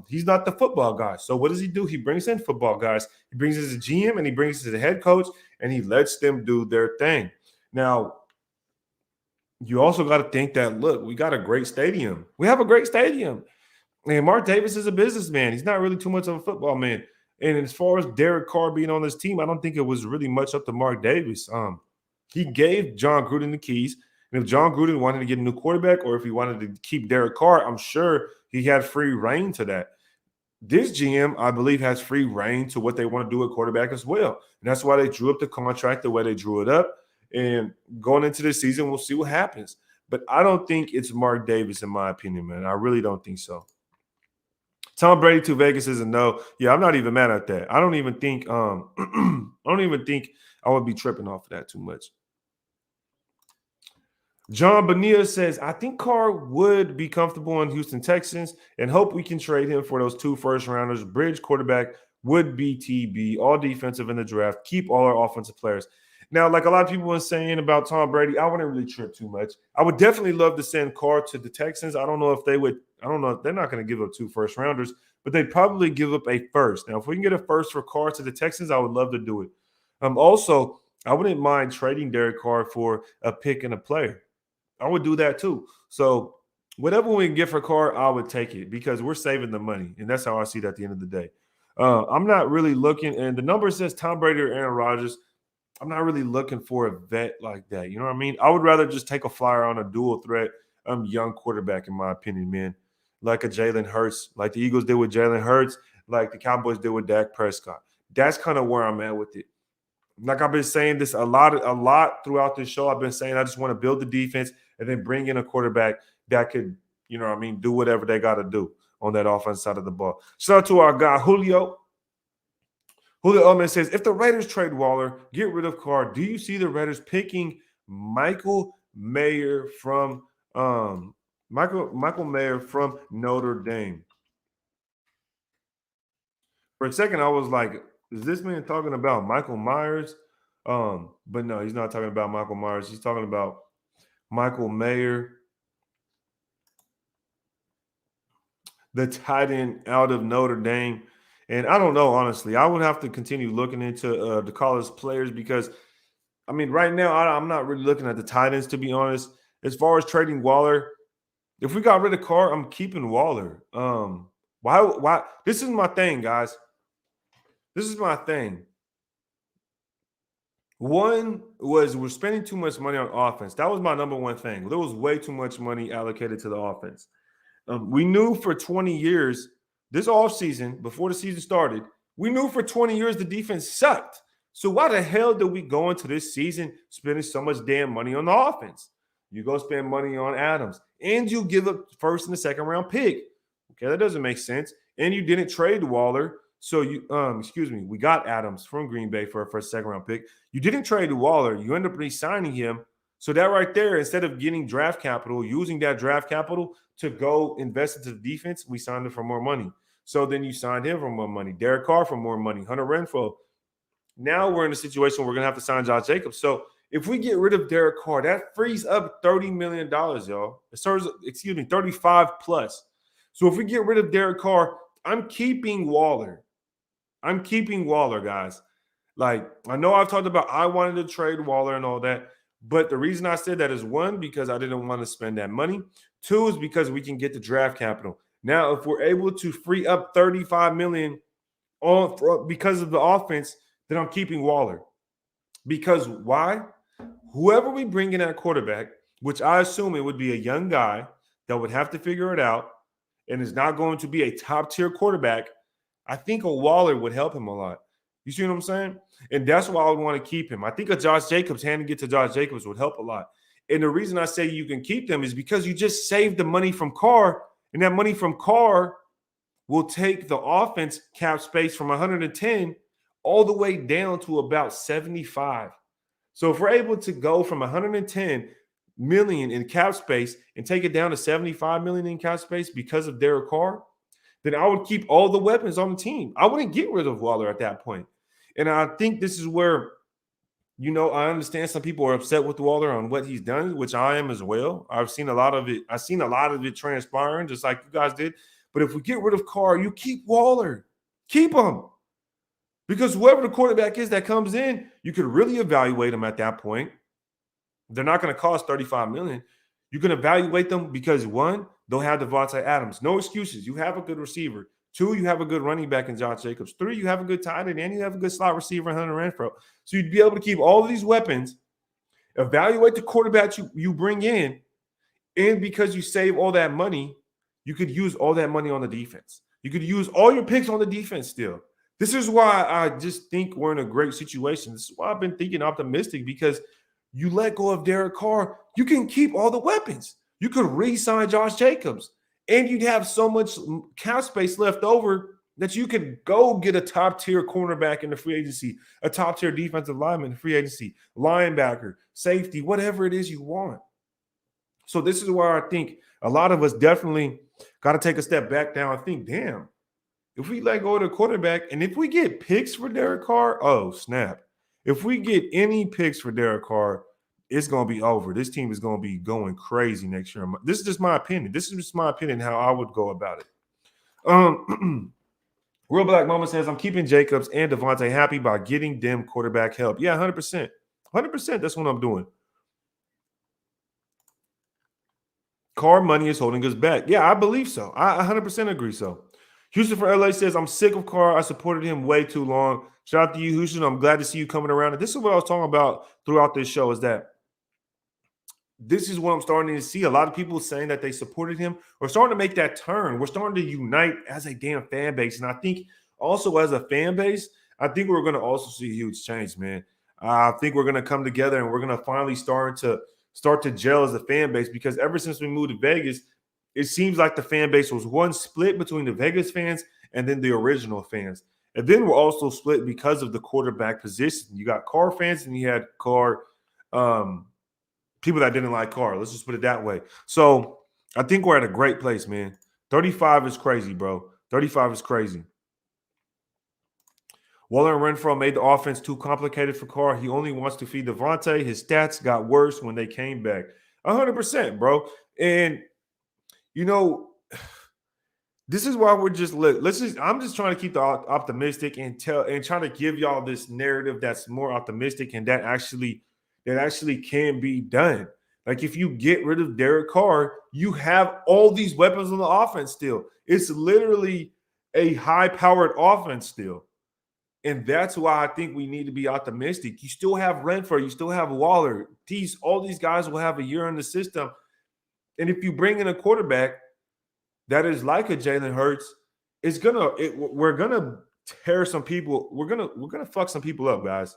He's not the football guy. So what does he do? He brings in football guys. He brings in his GM and he brings in the head coach, and he lets them do their thing. Now, you also got to think that, look, we got a great stadium. We have a great stadium. And Mark Davis is a businessman. He's not really too much of a football man. And as far as Derek Carr being on this team, I don't think it was really much up to Mark Davis. He gave John Gruden the keys. And if John Gruden wanted to get a new quarterback or if he wanted to keep Derek Carr, I'm sure he had free reign to that. This GM, I believe, has free reign to what they want to do at quarterback as well. And that's why they drew up the contract the way they drew it up. And going into the season, we'll see what happens. But I don't think it's Mark Davis, in my opinion, man. I really don't think so. Tom Brady to Vegas is a no. Yeah, I'm not even mad at that. I don't even think I would be tripping off of that too much. John Bonilla says, I think Carr would be comfortable in Houston Texans and hope we can trade him for those 2 first-rounders. Bridge quarterback would be TB, all defensive in the draft. Keep all our offensive players. Now, like a lot of people were saying about Tom Brady, I wouldn't really trip too much. I would definitely love to send Carr to the Texans. I don't know if they would. I don't know if they're not going to give up 2 first-rounders, but they'd probably give up a first. Now, if we can get a first for Carr to the Texans, I would love to do it. Also, I wouldn't mind trading Derek Carr for a pick and a player. I would do that too. So whatever we can get for Carr, I would take it because we're saving the money. And that's how I see it at the end of the day. I'm not really looking, and the number says Tom Brady or Aaron Rodgers. I'm not really looking for a vet like that. You know what I mean? I would rather just take a flyer on a dual threat young quarterback, in my opinion, man. Like a Jalen Hurts, like the Eagles did with Jalen Hurts, like the Cowboys did with Dak Prescott. That's kind of where I'm at with it. Like I've been saying this a lot throughout this show. I've been saying I just want to build the defense and then bring in a quarterback that could, do whatever they got to do on that offense side of the ball. Shout out to our guy, Julio. Julio Ullman says, if the Raiders trade Waller, get rid of Carr, do you see the Raiders picking Michael Mayer from Notre Dame? For a second, I was like, is this man talking about Michael Myers? But no, he's not talking about Michael Myers. He's talking about Michael Mayer, the tight end out of Notre Dame. And I don't know, honestly. I would have to continue looking into the college players because, right now, I'm not really looking at the tight ends, to be honest. As far as trading Waller, if we got rid of Carr, I'm keeping Waller. Why? This is my thing, guys. This is my thing. One was we're spending too much money on offense. That was my number one thing. There was way too much money allocated to the offense. We knew for 20 years, this offseason, before the season started, we knew for 20 years the defense sucked. So why the hell did we go into this season spending so much damn money on the offense? You go spend money on Adams, and you give up first and the second round pick. Okay, that doesn't make sense. And you didn't trade Waller. So we got Adams from Green Bay for a first, second round pick. You didn't trade Waller. You end up re-signing him. So that right there, instead of getting draft capital, using that draft capital to go invest into the defense, we signed him for more money. So then you signed him for more money. Derek Carr for more money. Hunter Renfrow. Now we're in a situation where we're going to have to sign Josh Jacobs. So if we get rid of Derek Carr, that frees up $30 million, y'all. It starts, 35 plus. So if we get rid of Derek Carr, I'm keeping Waller. I'm keeping Waller, guys. Like, I know I've talked about I wanted to trade Waller and all that, but the reason I said that is, one, because I didn't want to spend that money. Two, is because we can get the draft capital. Now, if we're able to free up $35 million because of the offense, then I'm keeping Waller. Because why? Whoever we bring in at quarterback, which I assume it would be a young guy that would have to figure it out, and is not going to be a top-tier quarterback, I think a Waller would help him a lot. You see what I'm saying? And that's why I would want to keep him. I think a Josh Jacobs, handing it to Josh Jacobs would help a lot. And the reason I say you can keep them is because you just saved the money from Carr, and that money from Carr will take the offense cap space from 110 all the way down to about 75. So if we're able to go from 110 million in cap space and take it down to 75 million in cap space because of Derek Carr, then I would keep all the weapons on the team. I wouldn't get rid of Waller at that point. And I think this is where, I understand some people are upset with Waller on what he's done, which I am as well. I've seen a lot of it. I've seen a lot of it transpiring, just like you guys did. But if we get rid of Carr, you keep Waller. Keep him. Because whoever the quarterback is that comes in, you could really evaluate them at that point. They're not going to cost $35 million. You can evaluate them because, one, they'll have Davante Adams. No excuses. You have a good receiver. Two, you have a good running back in Josh Jacobs. Three, you have a good tight end, and you have a good slot receiver in Hunter Renfrow. So you'd be able to keep all of these weapons, evaluate the quarterback you bring in, and because you save all that money, you could use all that money on the defense. You could use all your picks on the defense still. This is why I just think we're in a great situation. This is why I've been thinking optimistic, because you let go of Derek Carr, you can keep all the weapons. You could re-sign Josh Jacobs, and you'd have so much cap space left over that you could go get a top-tier cornerback in the free agency, a top-tier defensive lineman in the free agency, linebacker, safety, whatever it is you want. So this is why I think a lot of us definitely got to take a step back now and think, damn, if we let go of the quarterback and if we get picks for Derek Carr, oh, snap. If we get any picks for Derek Carr, it's going to be over. This team is going to be going crazy next year. This is just my opinion. This is just my opinion how I would go about it. Real Black Mama says, I'm keeping Jacobs and Davante happy by getting them quarterback help. Yeah, 100%. 100%. That's what I'm doing. Carr money is holding us back. Yeah, I believe so. I 100% agree so. Houston for LA says, I'm sick of Carr. I supported him way too long. Shout out to you, Houston. I'm glad to see you coming around. And this is what I was talking about throughout this show, is that this is what I'm starting to see. A lot of people saying that they supported him. We're starting to make that turn. We're starting to unite as a damn fan base. And I think also as a fan base, I think we're going to also see a huge change, man. I think we're going to come together and we're going to finally start to gel as a fan base, because ever since we moved to Vegas, it seems like the fan base was one split between the Vegas fans and then the original fans. And then we're also split because of the quarterback position. You got Carr fans and you had Carr people that didn't like Carr. Let's just put it that way. So I think we're at a great place, man. 35 is crazy, bro. 35 is crazy. Waller and Renfrow made the offense too complicated for Carr. He only wants to feed Davante. His stats got worse when they came back. 100%, bro. And, this is why we're just I'm just trying to keep the optimistic and trying to give y'all this narrative that's more optimistic and that actually can be done. Like, if you get rid of Derek Carr, you have all these weapons on the offense still. It's literally a high-powered offense still. And that's why I think we need to be optimistic. You still have Renfrow, you still have Waller. All these guys will have a year in the system. And if you bring in a quarterback that is like a Jalen Hurts, we're gonna tear some people. We're gonna fuck some people up, guys.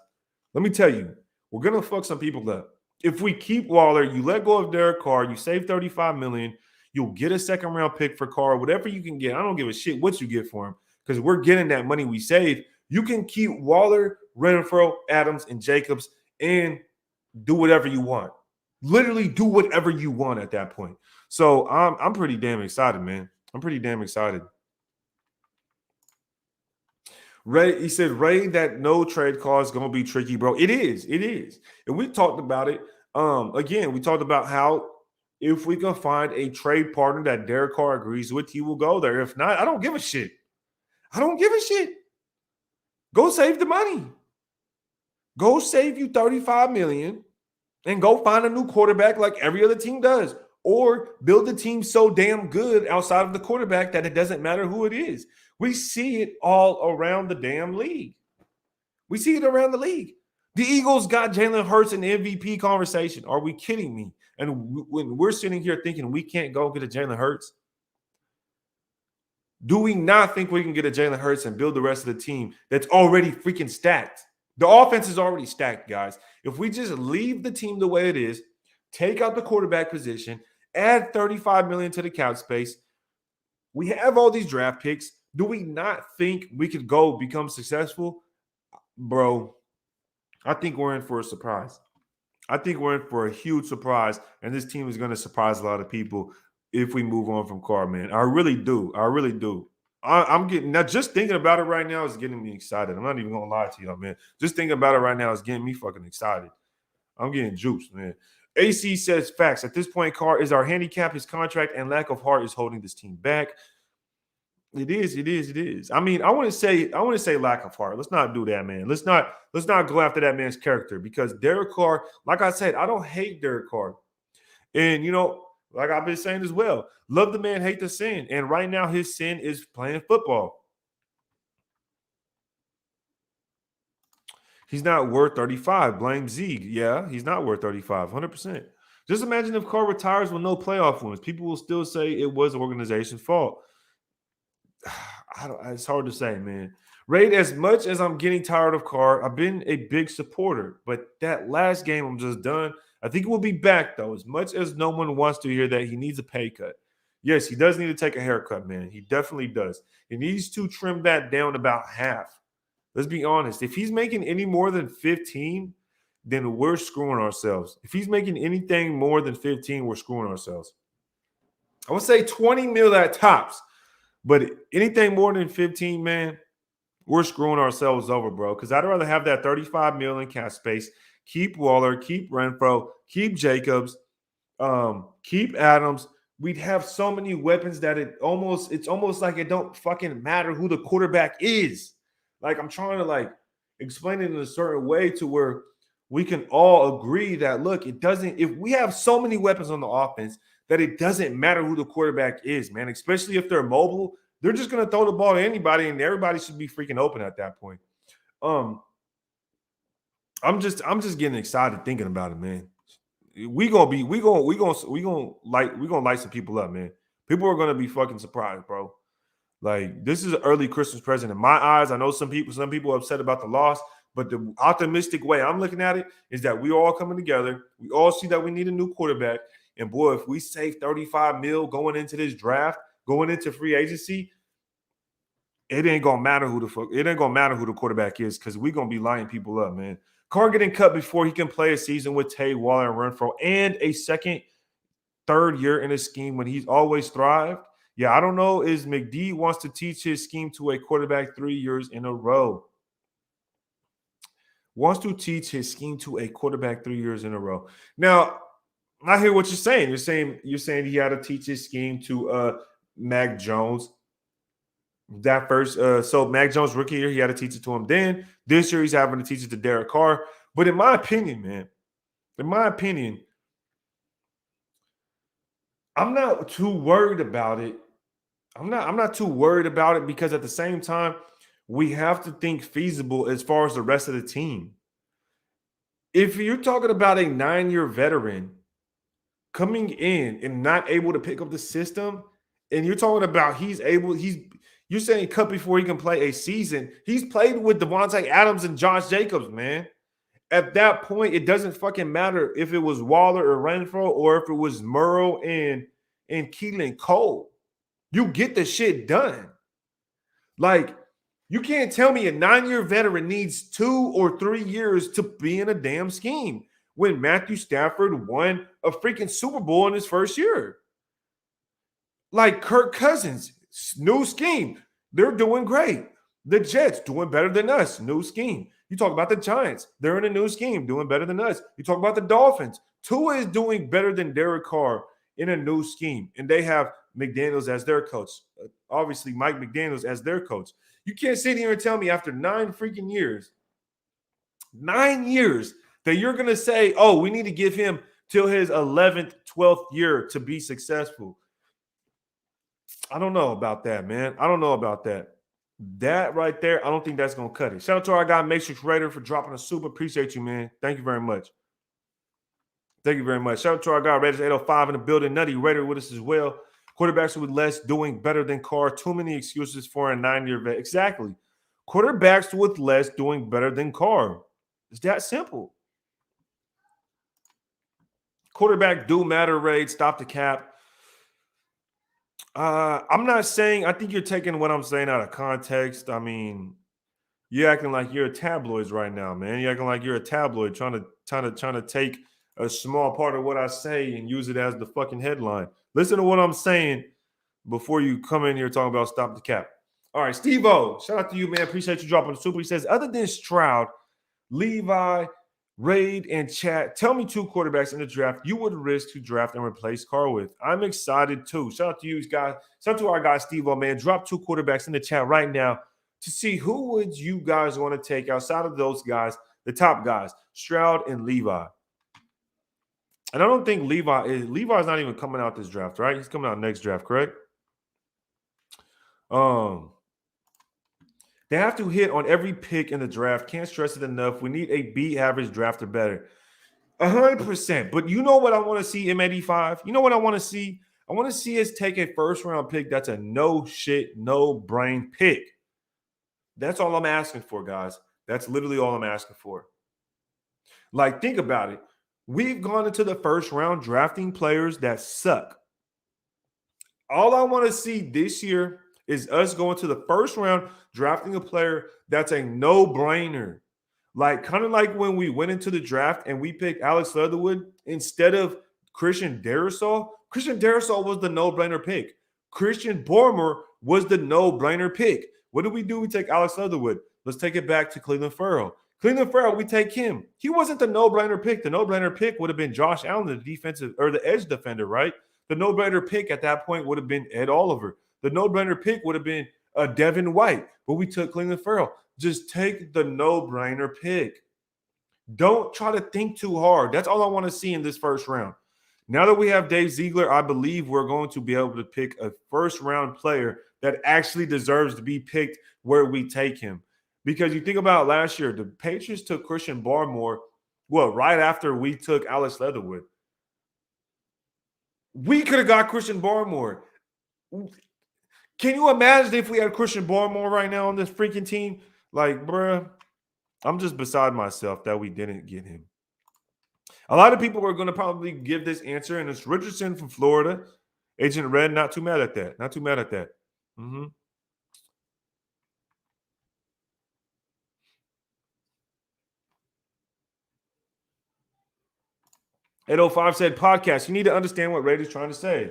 Let me tell you, we're gonna fuck some people up. If we keep Waller, you let go of Derek Carr, you save $35 million, you'll get a second-round pick for Carr, whatever you can get. I don't give a shit what you get for him, because we're getting that money we save. You can keep Waller, Renfrow, Adams, and Jacobs and do whatever you want. Literally do whatever you want at that point. So I'm pretty damn excited, man. I'm pretty damn excited. Ray, he said, Ray, that no trade call is going to be tricky, bro. It is. And we talked about it. Again, we talked about how if we can find a trade partner that Derek Carr agrees with, he will go there. If not, I don't give a shit. Go save the money. Go save you $35 million and go find a new quarterback like every other team does. Or build a team so damn good outside of the quarterback that it doesn't matter who it is. We see it all around the damn league. We see it around the league. The Eagles got Jalen Hurts in the MVP conversation. Are we kidding me? And when we're sitting here thinking we can't go get a Jalen Hurts, Do we not think we can get a Jalen Hurts and build the rest of the team that's already freaking stacked? The offense is already stacked, guys. If we just leave the team the way it is, take out the quarterback position, add 35 million to the cap space, we have all these draft picks. Do we not think we could go become successful? Bro, I think we're in for a surprise. I think we're in for a huge surprise, and this team is going to surprise a lot of people if we move on from Carr, man. I really do. I really do. I'm getting now. Just thinking about it right now is getting me excited. I'm not even gonna lie to you, man. Just thinking about it right now is getting me fucking excited. I'm getting juiced, man. AC says facts. At this point, Carr is our handicap. His contract and lack of heart is holding this team back. It is. It is. It is. I mean, I want to say lack of heart. Let's not do that, man. Let's not go after that man's character because Derek Carr, like I said, I don't hate Derek Carr. And like I've been saying as well, love the man, hate the sin. And right now, his sin is playing football. He's not worth 35. Blame Zeke. Yeah, he's not worth 35, 100%. Just imagine if Carr retires with no playoff wins. People will still say it was the organization's fault. It's hard to say, man. Raid, as much as I'm getting tired of Carr, I've been a big supporter. But that last game, I'm just done. I think we'll be back, though. As much as no one wants to hear that, he needs a pay cut. Yes, he does need to take a haircut, man. He definitely does. He needs to trim that down about half. Let's be honest. If he's making any more than 15, then we're screwing ourselves. If he's making anything more than 15, we're screwing ourselves. I would say 20 mil at tops. But anything more than 15, man, we're screwing ourselves over, bro. Because I'd rather have that 35 mil in cap space, keep Waller, keep Renfro, keep Jacobs, keep Adams. We'd have so many weapons that it's almost like it don't fucking matter who the quarterback is. Like I'm trying to like explain it in a certain way to where we can all agree that look, it doesn't. If we have so many weapons on the offense that it doesn't matter who the quarterback is, man. Especially if they're mobile, they're just gonna throw the ball to anybody, and everybody should be freaking open at that point. I'm just getting excited thinking about it, man. We gonna light some people up, man. People are gonna be fucking surprised, bro. Like this is an early Christmas present in my eyes. I know some people are upset about the loss, but the optimistic way I'm looking at it is that we all coming together. We all see that we need a new quarterback. And boy, if we save 35 mil going into this draft, going into free agency, it ain't gonna matter who the quarterback is because we're gonna be lining people up, man. Carr getting cut before he can play a season with Tay, Waller, and Renfro, and a second, third year in a scheme when he's always thrived. Yeah, I don't know. Is McD wants to teach his scheme to a quarterback 3 years in a row. Wants to teach his scheme to a quarterback 3 years in a row. Now, I hear what you're saying. You're saying he had to teach his scheme to Mac Jones. That first, so Mac Jones rookie year, he had to teach it to him. Then this year, he's having to teach it to Derek Carr. But in my opinion, man, I'm not too worried about it. I'm not too worried about it because at the same time, we have to think feasible as far as the rest of the team. If you're talking about a 9-year veteran coming in and not able to pick up the system, and you're talking about you're saying cut before he can play a season. He's played with Davante Adams and Josh Jacobs, man. At that point, it doesn't fucking matter if it was Waller or Renfro or if it was Murrow and Keelan Cole. You get the shit done. Like, you can't tell me a 9-year veteran needs 2 or 3 years to be in a damn scheme when Matthew Stafford won a freaking Super Bowl in his first year. Like Kirk Cousins, new scheme. They're doing great. The Jets doing better than us, new scheme. You talk about the Giants, they're in a new scheme, doing better than us. You talk about the Dolphins. Tua is doing better than Derek Carr in a new scheme, and they have McDaniels as their coach. Obviously, Mike McDaniels as their coach. You can't sit here and tell me after 9 freaking years, 9 years, that you're going to say, oh, we need to give him till his 11th, 12th year to be successful. I don't know about that, man. I don't know about that. That right there, I don't think that's going to cut it. Shout out to our guy, Matrix Raider, for dropping a super. Appreciate you, man. Thank you very much. Thank you very much. Shout out to our guy, Raiders 805 in the building. Nutty Raider with us as well. Quarterbacks with less doing better than Carr. Too many excuses for a 9-year vet. Exactly. Quarterbacks with less doing better than Carr. It's that simple. Quarterback do matter rate. Stop the cap. I'm not saying. I think you're taking what I'm saying out of context. I mean, you're acting like you're a tabloids right now, man. You're acting like you're a tabloid, trying to take a small part of what I say and use it as the fucking headline. Listen to what I'm saying before you come in here talking about stop the cap. All right, Steve O, shout out to you, man. Appreciate you dropping the super. He says, other than Stroud, Levi, Raid, and Chat, tell me 2 quarterbacks in the draft you would risk to draft and replace Carr with. I'm excited too. Shout out to you guys. Shout out to our guy Steve O, man. Drop 2 quarterbacks in the chat right now to see who would you guys want to take outside of those guys, the top guys, Stroud and Levi. And I don't think Levi's not even coming out this draft, right? He's coming out next draft, correct? They have to hit on every pick in the draft. Can't stress it enough. We need a B average draft or better. 100%. But you know what I want to see, M85? You know what I want to see? I want to see us take a first-round pick that's a no-shit, no-brain pick. That's all I'm asking for, guys. That's literally all I'm asking for. Like, think about it. We've gone into the first round drafting players that suck. All I want to see this year is us going to the first round drafting a player that's a no-brainer. Like, kind of like when we went into the draft and we picked Alex Leatherwood instead of Christian Darrisaw. Christian Darrisaw was the no-brainer pick. Christian Barmore was the no-brainer pick. What do? We take Alex Leatherwood. Let's take it back to Cleveland Farrell. Cleveland Farrell, we take him. He wasn't the no-brainer pick. The no-brainer pick would have been Josh Allen, the defensive or the edge defender, right? The no-brainer pick at that point would have been Ed Oliver. The no-brainer pick would have been Devin White, but we took Cleveland Farrell. Just take the no-brainer pick. Don't try to think too hard. That's all I want to see in this first round. Now that we have Dave Ziegler, I believe we're going to be able to pick a first-round player that actually deserves to be picked where we take him. Because you think about last year, the Patriots took Christian Barmore, right after we took Alex Leatherwood. We could have got Christian Barmore. Can you imagine if we had Christian Barmore right now on this freaking team? Like, bruh, I'm just beside myself that we didn't get him. A lot of people are going to probably give this answer, and it's Richardson from Florida. Agent Red, not too mad at that. Not too mad at that. 805 said, podcast, you need to understand what Raiders trying to say.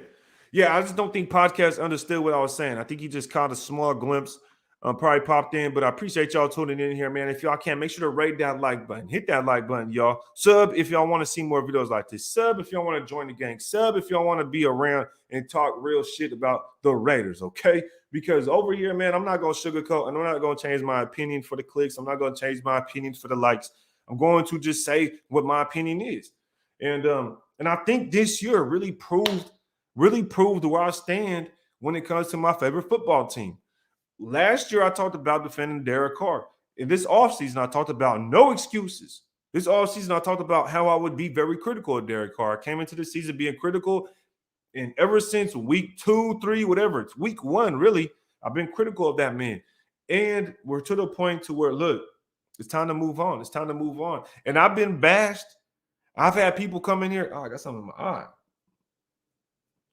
Yeah, I just don't think podcast understood what I was saying. I think he just caught a small glimpse, probably popped in, but I appreciate y'all tuning in here, man. If y'all can, make sure to rate that like button. Hit that like button, y'all. Sub if y'all want to see more videos like this. Sub if y'all want to join the gang. Sub if y'all want to be around and talk real shit about the Raiders, okay? Because over here, man, I'm not going to sugarcoat, and I'm not going to change my opinion for the clicks. I'm not going to change my opinion for the likes. I'm going to just say what my opinion is. And I think this year really proved where I stand when it comes to my favorite football team. Last year, I talked about defending Derek Carr. In this offseason, I talked about no excuses. This offseason, I talked about how I would be very critical of Derek Carr. I came into the season being critical, and ever since week 2, 3, whatever, it's week 1, really, I've been critical of that man. And we're to the point to where, look, it's time to move on. It's time to move on. And I've been bashed. I've had people come in here. Oh, I got something in my eye.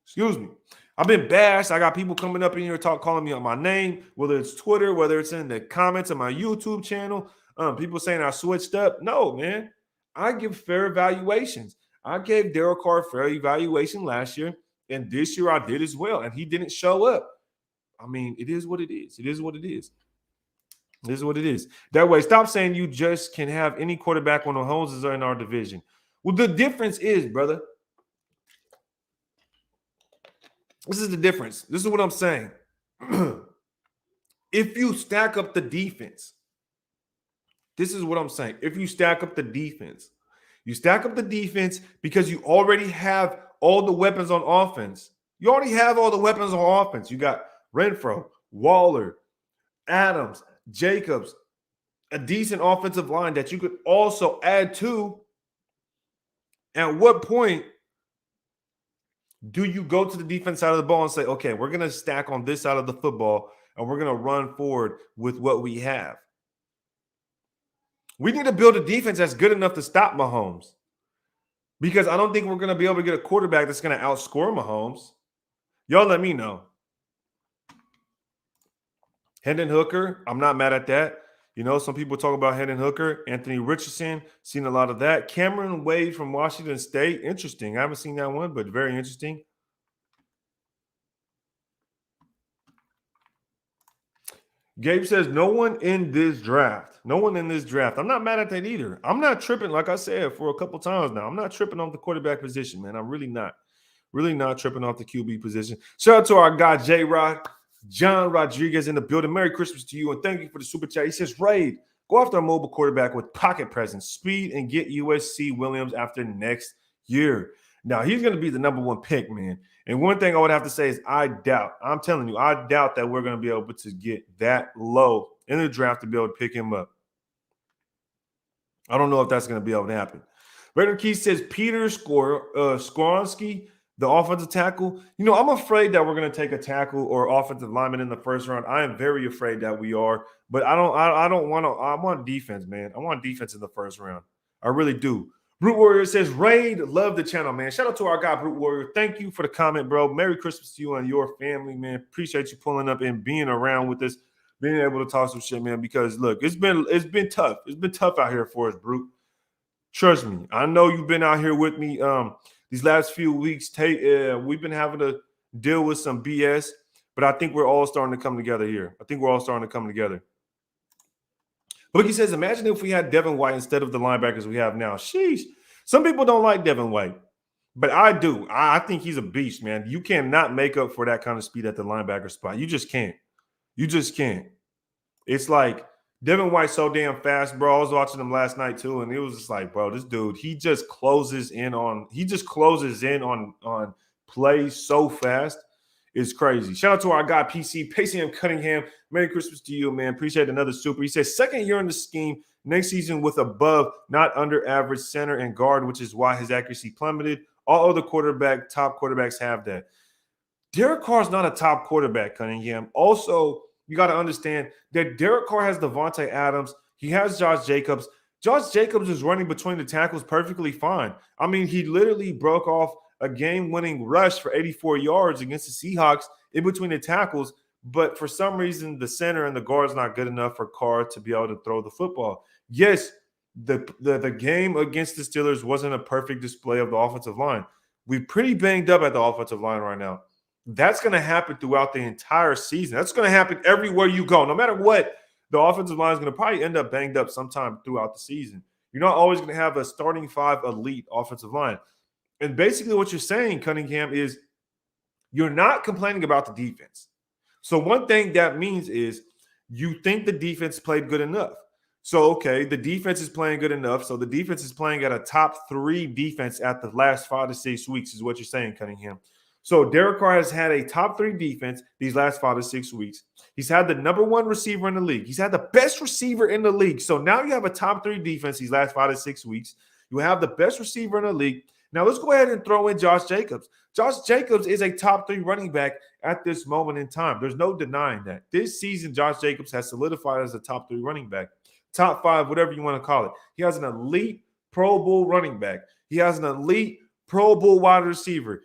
Excuse me. I've been bashed. I got people coming up in here calling me on my name, whether it's Twitter, whether it's in the comments of my YouTube channel. People saying I switched up. No, man. I give fair evaluations. I gave Derek Carr a fair evaluation last year, and this year I did as well, and he didn't show up. I mean, it is what it is. It is what it is. It is what it is. That way, stop saying you just can have any quarterback when the Mahomes is in our division. Well, the difference is, brother, this is the difference. This is what I'm saying. If you stack up the defense, this is what I'm saying. If you stack up the defense, you stack up the defense because you already have all the weapons on offense. You already have all the weapons on offense. You got Renfro, Waller, Adams, Jacobs, a decent offensive line that you could also add to. At what point Do you go to the defense side of the ball and say, okay, we're going to stack on this side of the football and we're going to run forward with what we have? We need to build a defense that's good enough to stop Mahomes, because I don't think we're going to be able to get a quarterback that's going to outscore Mahomes. Y'all let me know. Hendon Hooker, I'm not mad at that. You know, some people talk about Hendon Hooker. Anthony Richardson, seen a lot of that. Cameron Wade from Washington State, interesting. I haven't seen that one, but very interesting. Gabe says, no one in this draft. No one in this draft. I'm not mad at that either. I'm not tripping, like I said, for a couple times now. I'm not tripping off the quarterback position, man. I'm really not. Really not tripping off the QB position. Shout out to our guy, J-Rod. John Rodriguez in the building. Merry Christmas to you, and thank you for the super chat. He says, Raid, go after a mobile quarterback with pocket presence, speed, and get USC Williams after next year. Now, he's going to be the number one pick, man. And one thing I would have to say is I'm telling you, I doubt that we're going to be able to get that low in the draft to be able to pick him up. I don't know if that's going to be able to happen. Raider Key says, Peter Skoronsky, the offensive tackle. You know, I'm afraid that we're going to take a tackle or offensive lineman in the first round. I am very afraid that we are, but I don't want to. I want defense, man. I want defense in the first round. I really do. Brute Warrior says, Raid, love the channel, man. Shout out to our guy, Brute Warrior. Thank you for the comment, bro. Merry Christmas to you and your family, man. Appreciate you pulling up and being around with us, being able to talk some shit, man, because, look, it's been tough. It's been tough out here for us, Brute. Trust me. I know you've been out here with me these last few weeks. We've been having to deal with some BS, but I think we're all starting to come together here. Boogie says, imagine if we had Devin White instead of the linebackers we have now. Sheesh. Some people don't like Devin White, but I do. I think he's a beast, man. You cannot make up for that kind of speed at the linebacker spot. You just can't. It's like Devin White's so damn fast, bro. I was watching him last night too, and it was just like, bro, this dude, he just closes in on plays so fast. It's crazy. Shout out to our guy, PC, Pacey M. Cunningham. Merry Christmas to you, man. Appreciate another super. He says, second year in the scheme, next season with above, not under average center and guard, which is why his accuracy plummeted. All other top quarterbacks have that. Derek Carr is not a top quarterback, Cunningham. Also, you got to understand that Derek Carr has Davante Adams. He has Josh Jacobs. Josh Jacobs is running between the tackles perfectly fine. I mean, he literally broke off a game-winning rush for 84 yards against the Seahawks in between the tackles, but for some reason, the center and the guard's not good enough for Carr to be able to throw the football. Yes, the game against the Steelers wasn't a perfect display of the offensive line. We're pretty banged up at the offensive line right now. That's going to happen throughout the entire season. That's going to happen everywhere you go. No matter what, the offensive line is going to probably end up banged up sometime throughout the season. You're not always going to have a starting five elite offensive line. And basically what you're saying, Cunningham, is you're not complaining about the defense. So one thing that means is you think the defense played good enough. So, okay, the defense is playing good enough. So the defense is playing at a top 3 defense at the last 5 to 6 weeks is what you're saying, Cunningham. So Derek Carr has had a top 3 defense these last 5 to 6 weeks. He's had the number 1 receiver in the league. He's had the best receiver in the league. So now you have a top 3 defense these last 5 to 6 weeks. You have the best receiver in the league. Now let's go ahead and throw in Josh Jacobs. Josh Jacobs is a top 3 running back at this moment in time. There's no denying that. This season, Josh Jacobs has solidified as a top 3 running back. Top 5, whatever you want to call it. He has an elite Pro Bowl running back. He has an elite Pro Bowl wide receiver.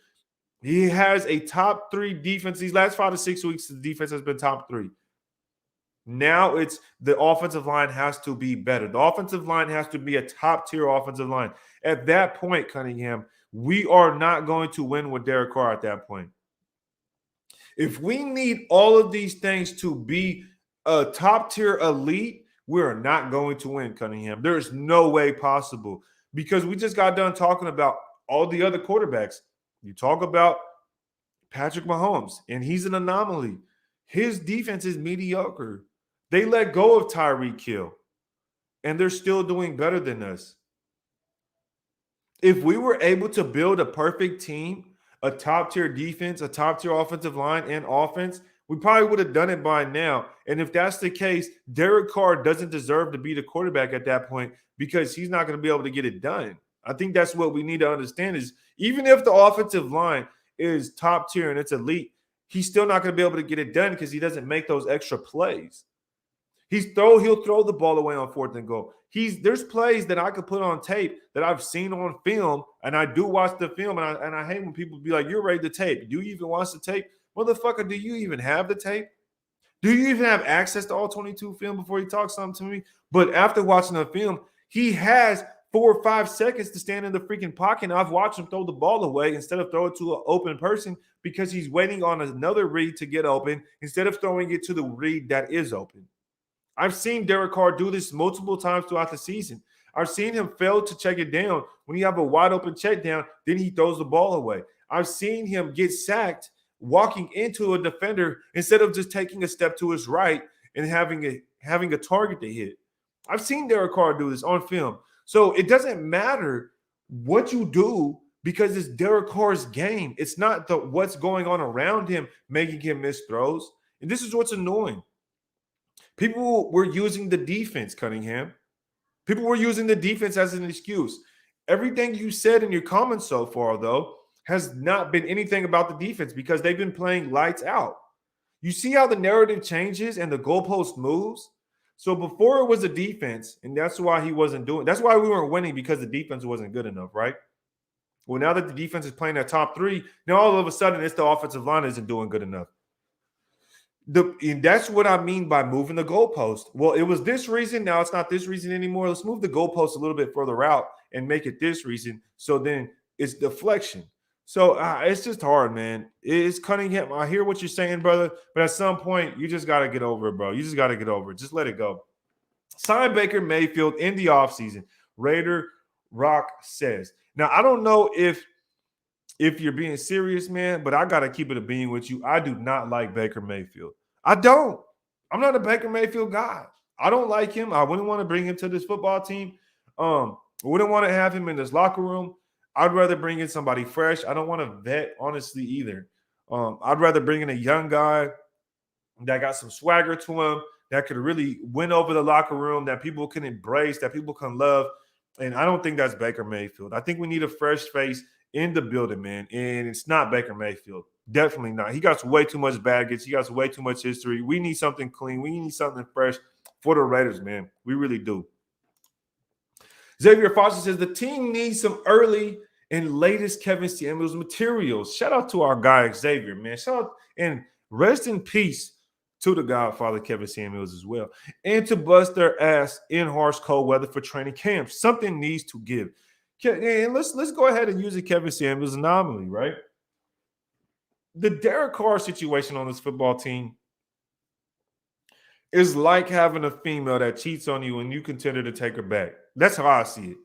He has a top 3 defense. These last 5 to 6 weeks, the defense has been top 3. Now it's the offensive line has to be better. The offensive line has to be a top-tier offensive line. At that point, Cunningham, we are not going to win with Derek Carr at that point. If we need all of these things to be a top-tier elite, we're not going to win, Cunningham. There is no way possible because we just got done talking about all the other quarterbacks. You talk about Patrick Mahomes, and he's an anomaly. His defense is mediocre. They let go of Tyreek Hill, and they're still doing better than us. If we were able to build a perfect team, a top-tier defense, a top-tier offensive line and offense, we probably would have done it by now. And if that's the case, Derek Carr doesn't deserve to be the quarterback at that point because he's not going to be able to get it done. I think that's what we need to understand is even if the offensive line is top tier and it's elite, he's still not going to be able to get it done because he doesn't make those extra plays. He'll throw the ball away on 4th and goal. There's plays that I could put on tape that I've seen on film, and I do watch the film, and I hate when people be like, "You're ready to tape. Do you even watch the tape, motherfucker? Do you even have the tape? Do you even have access to all 22 film before you talk something to me?" But after watching the film, he has 4 or 5 seconds to stand in the freaking pocket. And I've watched him throw the ball away instead of throw it to an open person because he's waiting on another read to get open instead of throwing it to the read that is open. I've seen Derek Carr do this multiple times throughout the season. I've seen him fail to check it down. When you have a wide open check down, then he throws the ball away. I've seen him get sacked walking into a defender instead of just taking a step to his right and having a target to hit. I've seen Derek Carr do this on film. So it doesn't matter what you do because it's Derek Carr's game. It's not what's going on around him making him miss throws. And this is what's annoying. People were using the defense, Cunningham. People were using the defense as an excuse. Everything you said in your comments so far, though, has not been anything about the defense because they've been playing lights out. You see how the narrative changes and the goalpost moves? So before it was the defense, and that's why he wasn't doing – that's why we weren't winning because the defense wasn't good enough, right? Well, now that the defense is playing at top 3, now all of a sudden it's the offensive line isn't doing good enough. And that's what I mean by moving the goalpost. Well, it was this reason. Now it's not this reason anymore. Let's move the goalpost a little bit further out and make it this reason. So then it's deflection. So it's just hard, man. It's Cunningham. I hear what you're saying, brother. But at some point, you just got to get over it, bro. You just got to get over it. Just let it go. Sign Baker Mayfield in the offseason. Raider Rock says. Now, I don't know if you're being serious, man, but I got to keep it a being with you. I do not like Baker Mayfield. I don't. I'm not a Baker Mayfield guy. I don't like him. I wouldn't want to bring him to this football team. I wouldn't want to have him in this locker room. I'd rather bring in somebody fresh. I don't want to vet, honestly, either. I'd rather bring in a young guy that got some swagger to him, that could really win over the locker room, that people can embrace, that people can love. And I don't think that's Baker Mayfield. I think we need a fresh face in the building, man. And it's not Baker Mayfield. Definitely not. He got way too much baggage. He got way too much history. We need something clean. We need something fresh for the Raiders, man. We really do. Xavier Foster says the team needs some early and latest Kevin Samuels materials. Shout out to our guy, Xavier, man. Shout out and rest in peace to the Godfather, Kevin Samuels, as well. And to bust their ass in harsh, cold weather for training camps. Something needs to give. And let's go ahead and use a Kevin Samuels anomaly, right? The Derek Carr situation on this football team is like having a female that cheats on you and you continue to take her back. That's how I see it.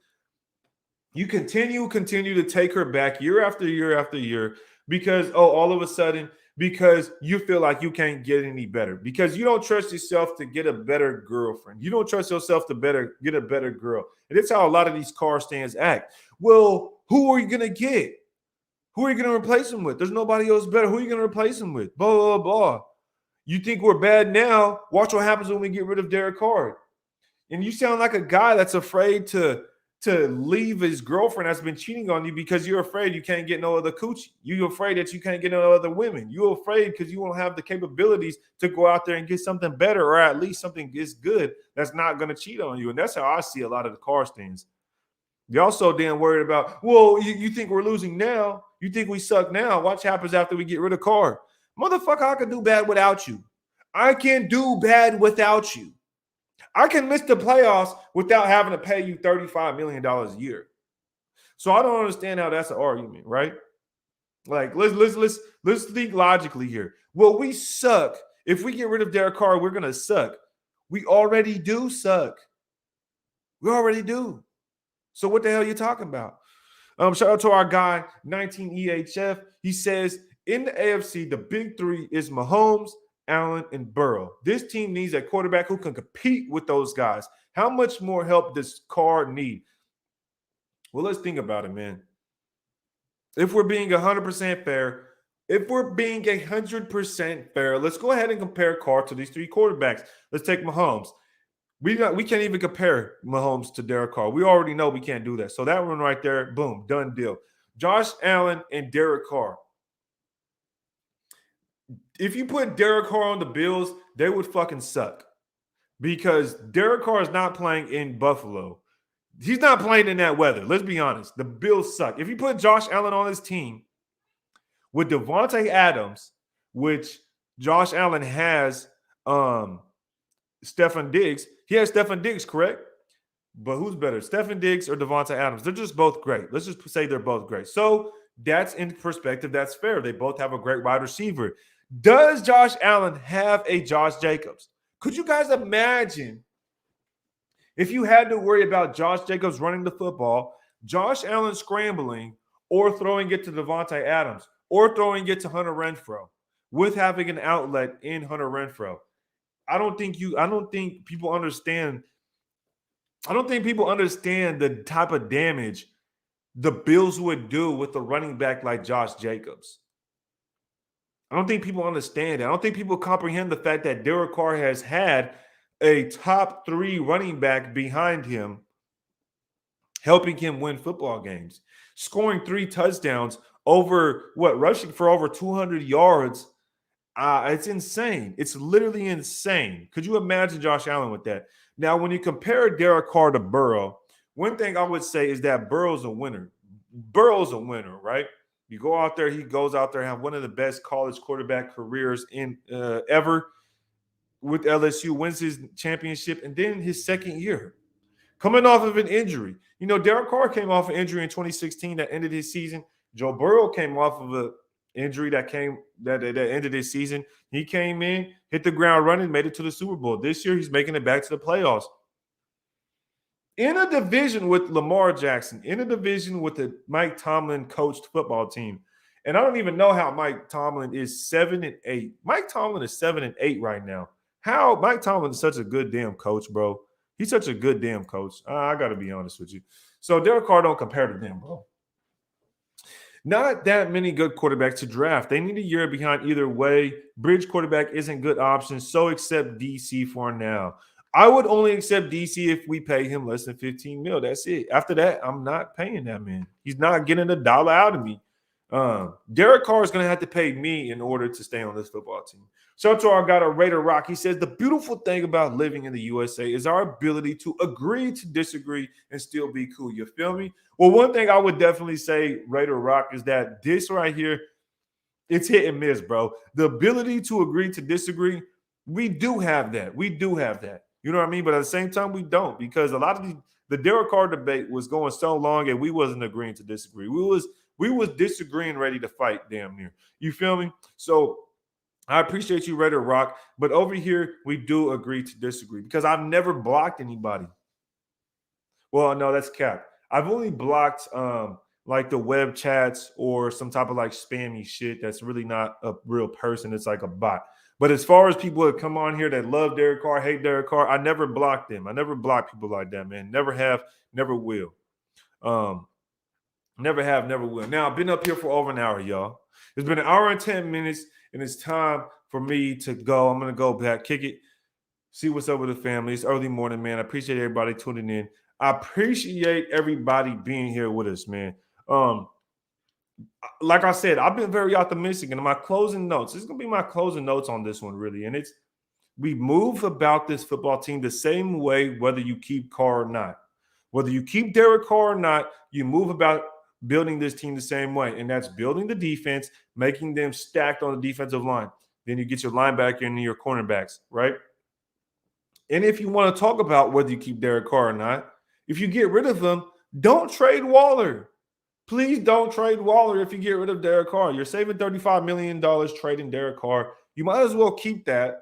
You continue to take her back year after year after year because, all of a sudden, because you feel like you can't get any better, because you don't trust yourself to get a better girlfriend. You don't trust yourself to get a better girl. And that's how a lot of these car stands act. Well, who are you going to get? Who are you going to replace him with? There's nobody else better. Who are you going to replace him with? Blah, blah, blah. You think we're bad now? Watch what happens when we get rid of Derek Carr. And you sound like a guy that's afraid to leave his girlfriend that's been cheating on you because you're afraid you can't get no other coochie. You're afraid that you can't get no other women. You're afraid because you won't have the capabilities to go out there and get something better, or at least something is good that's not going to cheat on you. And that's how I see a lot of the car stands. They're also damn worried about, well, you think we're losing now? You think we suck now? Watch what happens after we get rid of Carr. Motherfucker, I can do bad without you. I can do bad without you. I can miss the playoffs without having to pay you $35 million a year. So I don't understand how that's an argument, right? Like, let's think logically here. Well, we suck. If we get rid of Derek Carr, we're gonna suck. We already do suck. We already do. So what the hell are you talking about? Shout out to our guy, 19EHF. He says, in the AFC, the big three is Mahomes, Allen, and Burrow. This team needs a quarterback who can compete with those guys. How much more help does Carr need? Well, let's think about it, man. If we're being 100% fair, let's go ahead and compare Carr to these three quarterbacks. Let's take Mahomes. We can't even compare Mahomes to Derek Carr. We already know we can't do that. So that one right there, boom, done deal. Josh Allen and Derek Carr. If you put Derek Carr on the Bills, they would fucking suck because Derek Carr is not playing in Buffalo. He's not playing in that weather. Let's be honest. The Bills suck. If you put Josh Allen on his team with Davante Adams, which Josh Allen has Stefon Diggs. He has Stefon Diggs, correct? But who's better, Stefon Diggs or Davante Adams? They're just both great. Let's just say they're both great. So that's in perspective. That's fair. They both have a great wide receiver. Does Josh Allen have a Josh Jacobs? Could you guys imagine if you had to worry about Josh Jacobs running the football, Josh Allen scrambling, or throwing it to Davante Adams, or throwing it to Hunter Renfrow, with having an outlet in Hunter Renfrow? I don't think people understand. I don't think people understand the type of damage the Bills would do with a running back like Josh Jacobs. I don't think people understand it. I don't think people comprehend the fact that Derek Carr has had a top 3 running back behind him, helping him win football games, scoring 3 touchdowns, rushing for over 200 yards. It's insane. It's literally insane. Could you imagine Josh Allen with that? Now, when you compare Derek Carr to Burrow, one thing I would say is that Burrow's a winner. Burrow's a winner, right? You go out there, he goes out there, have one of the best college quarterback careers in ever with LSU, wins his championship, and then his second year, coming off of an injury. You know, Derek Carr came off an injury in 2016 that ended his season. Joe Burrow came off of an injury that ended his season. He came in, hit the ground running, made it to the Super Bowl. This year, he's making it back to the playoffs. In a division with Lamar Jackson, in a division with the Mike Tomlin coached football team. And I don't even know how Mike Tomlin is 7-8. Mike Tomlin is 7-8 right now. How Mike Tomlin is such a good damn coach, bro. He's such a good damn coach. I got to be honest with you. So Derek Carr don't compare to them, bro. Not that many good quarterbacks to draft. They need a year behind either way. Bridge quarterback isn't good option, so accept DC for now. I would only accept DC if we pay him less than $15 million. That's it. After that, I'm not paying that man. He's not getting a dollar out of me. Derek Carr is going to have to pay me in order to stay on this football team. Shout out to our guy, Raider Rock. He says, the beautiful thing about living in the USA is our ability to agree to disagree and still be cool. You feel me? Well, one thing I would definitely say, Raider Rock, is that this right here, it's hit and miss, bro. The ability to agree to disagree, we do have that. We do have that. You know what I mean? But at the same time, we don't, because a lot of the Derek Carr debate was going so long and we wasn't agreeing to disagree. We was disagreeing, ready to fight damn near. You feel me? So I appreciate you, Raider Rock. But over here, we do agree to disagree because I've never blocked anybody. Well, no, that's cap. I've only blocked like the web chats or some type of like spammy shit that's really not a real person. It's like a bot. But as far as people that come on here that love Derek Carr, hate Derek Carr, I never block them. I never block people like that, man. Never have, never will. Never have, never will. Now, I've been up here for over an hour, y'all. It's been an hour and 10 minutes, and it's time for me to go. I'm going to go back, kick it, see what's up with the family. It's early morning, man. I appreciate everybody tuning in. I appreciate everybody being here with us, man. Like I said, I've been very optimistic. And in my closing notes, it's going to be my closing notes on this one, really. And it's, we move about this football team the same way, whether you keep Carr or not. Whether you keep Derek Carr or not, you move about building this team the same way. And that's building the defense, making them stacked on the defensive line. Then you get your linebacker and your cornerbacks, right? And if you want to talk about whether you keep Derek Carr or not, if you get rid of him, don't trade Waller. Please don't trade Waller if you get rid of Derek Carr. You're saving $35 million trading Derek Carr. You might as well keep that.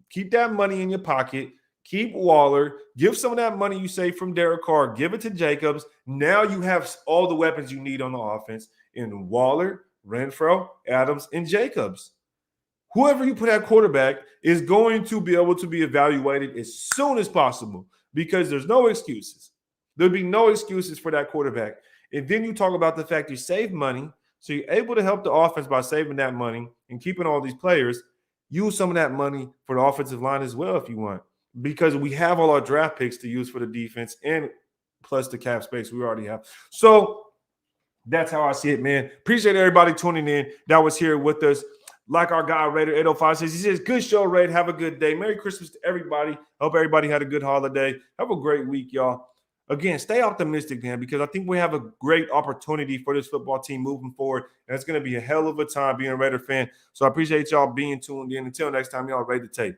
Keep that money in your pocket. Keep Waller. Give some of that money you save from Derek Carr. Give it to Jacobs. Now you have all the weapons you need on the offense in Waller, Renfrow, Adams, and Jacobs. Whoever you put at quarterback is going to be able to be evaluated as soon as possible because there's no excuses. There'll be no excuses for that quarterback. And then you talk about the fact you save money, so you're able to help the offense by saving that money and keeping all these players. Use some of that money for the offensive line as well if you want, because we have all our draft picks to use for the defense and plus the cap space we already have. So that's how I see it, man. Appreciate everybody tuning in that was here with us. Like our guy Raider 805 says, he says, good show, Raid. Have a good day. Merry Christmas to everybody. Hope everybody had a good holiday. Have a great week, y'all. Again, stay optimistic, man, because I think we have a great opportunity for this football team moving forward. And it's going to be a hell of a time being a Raider fan. So I appreciate y'all being tuned in. Until next time, y'all, Raider Tape.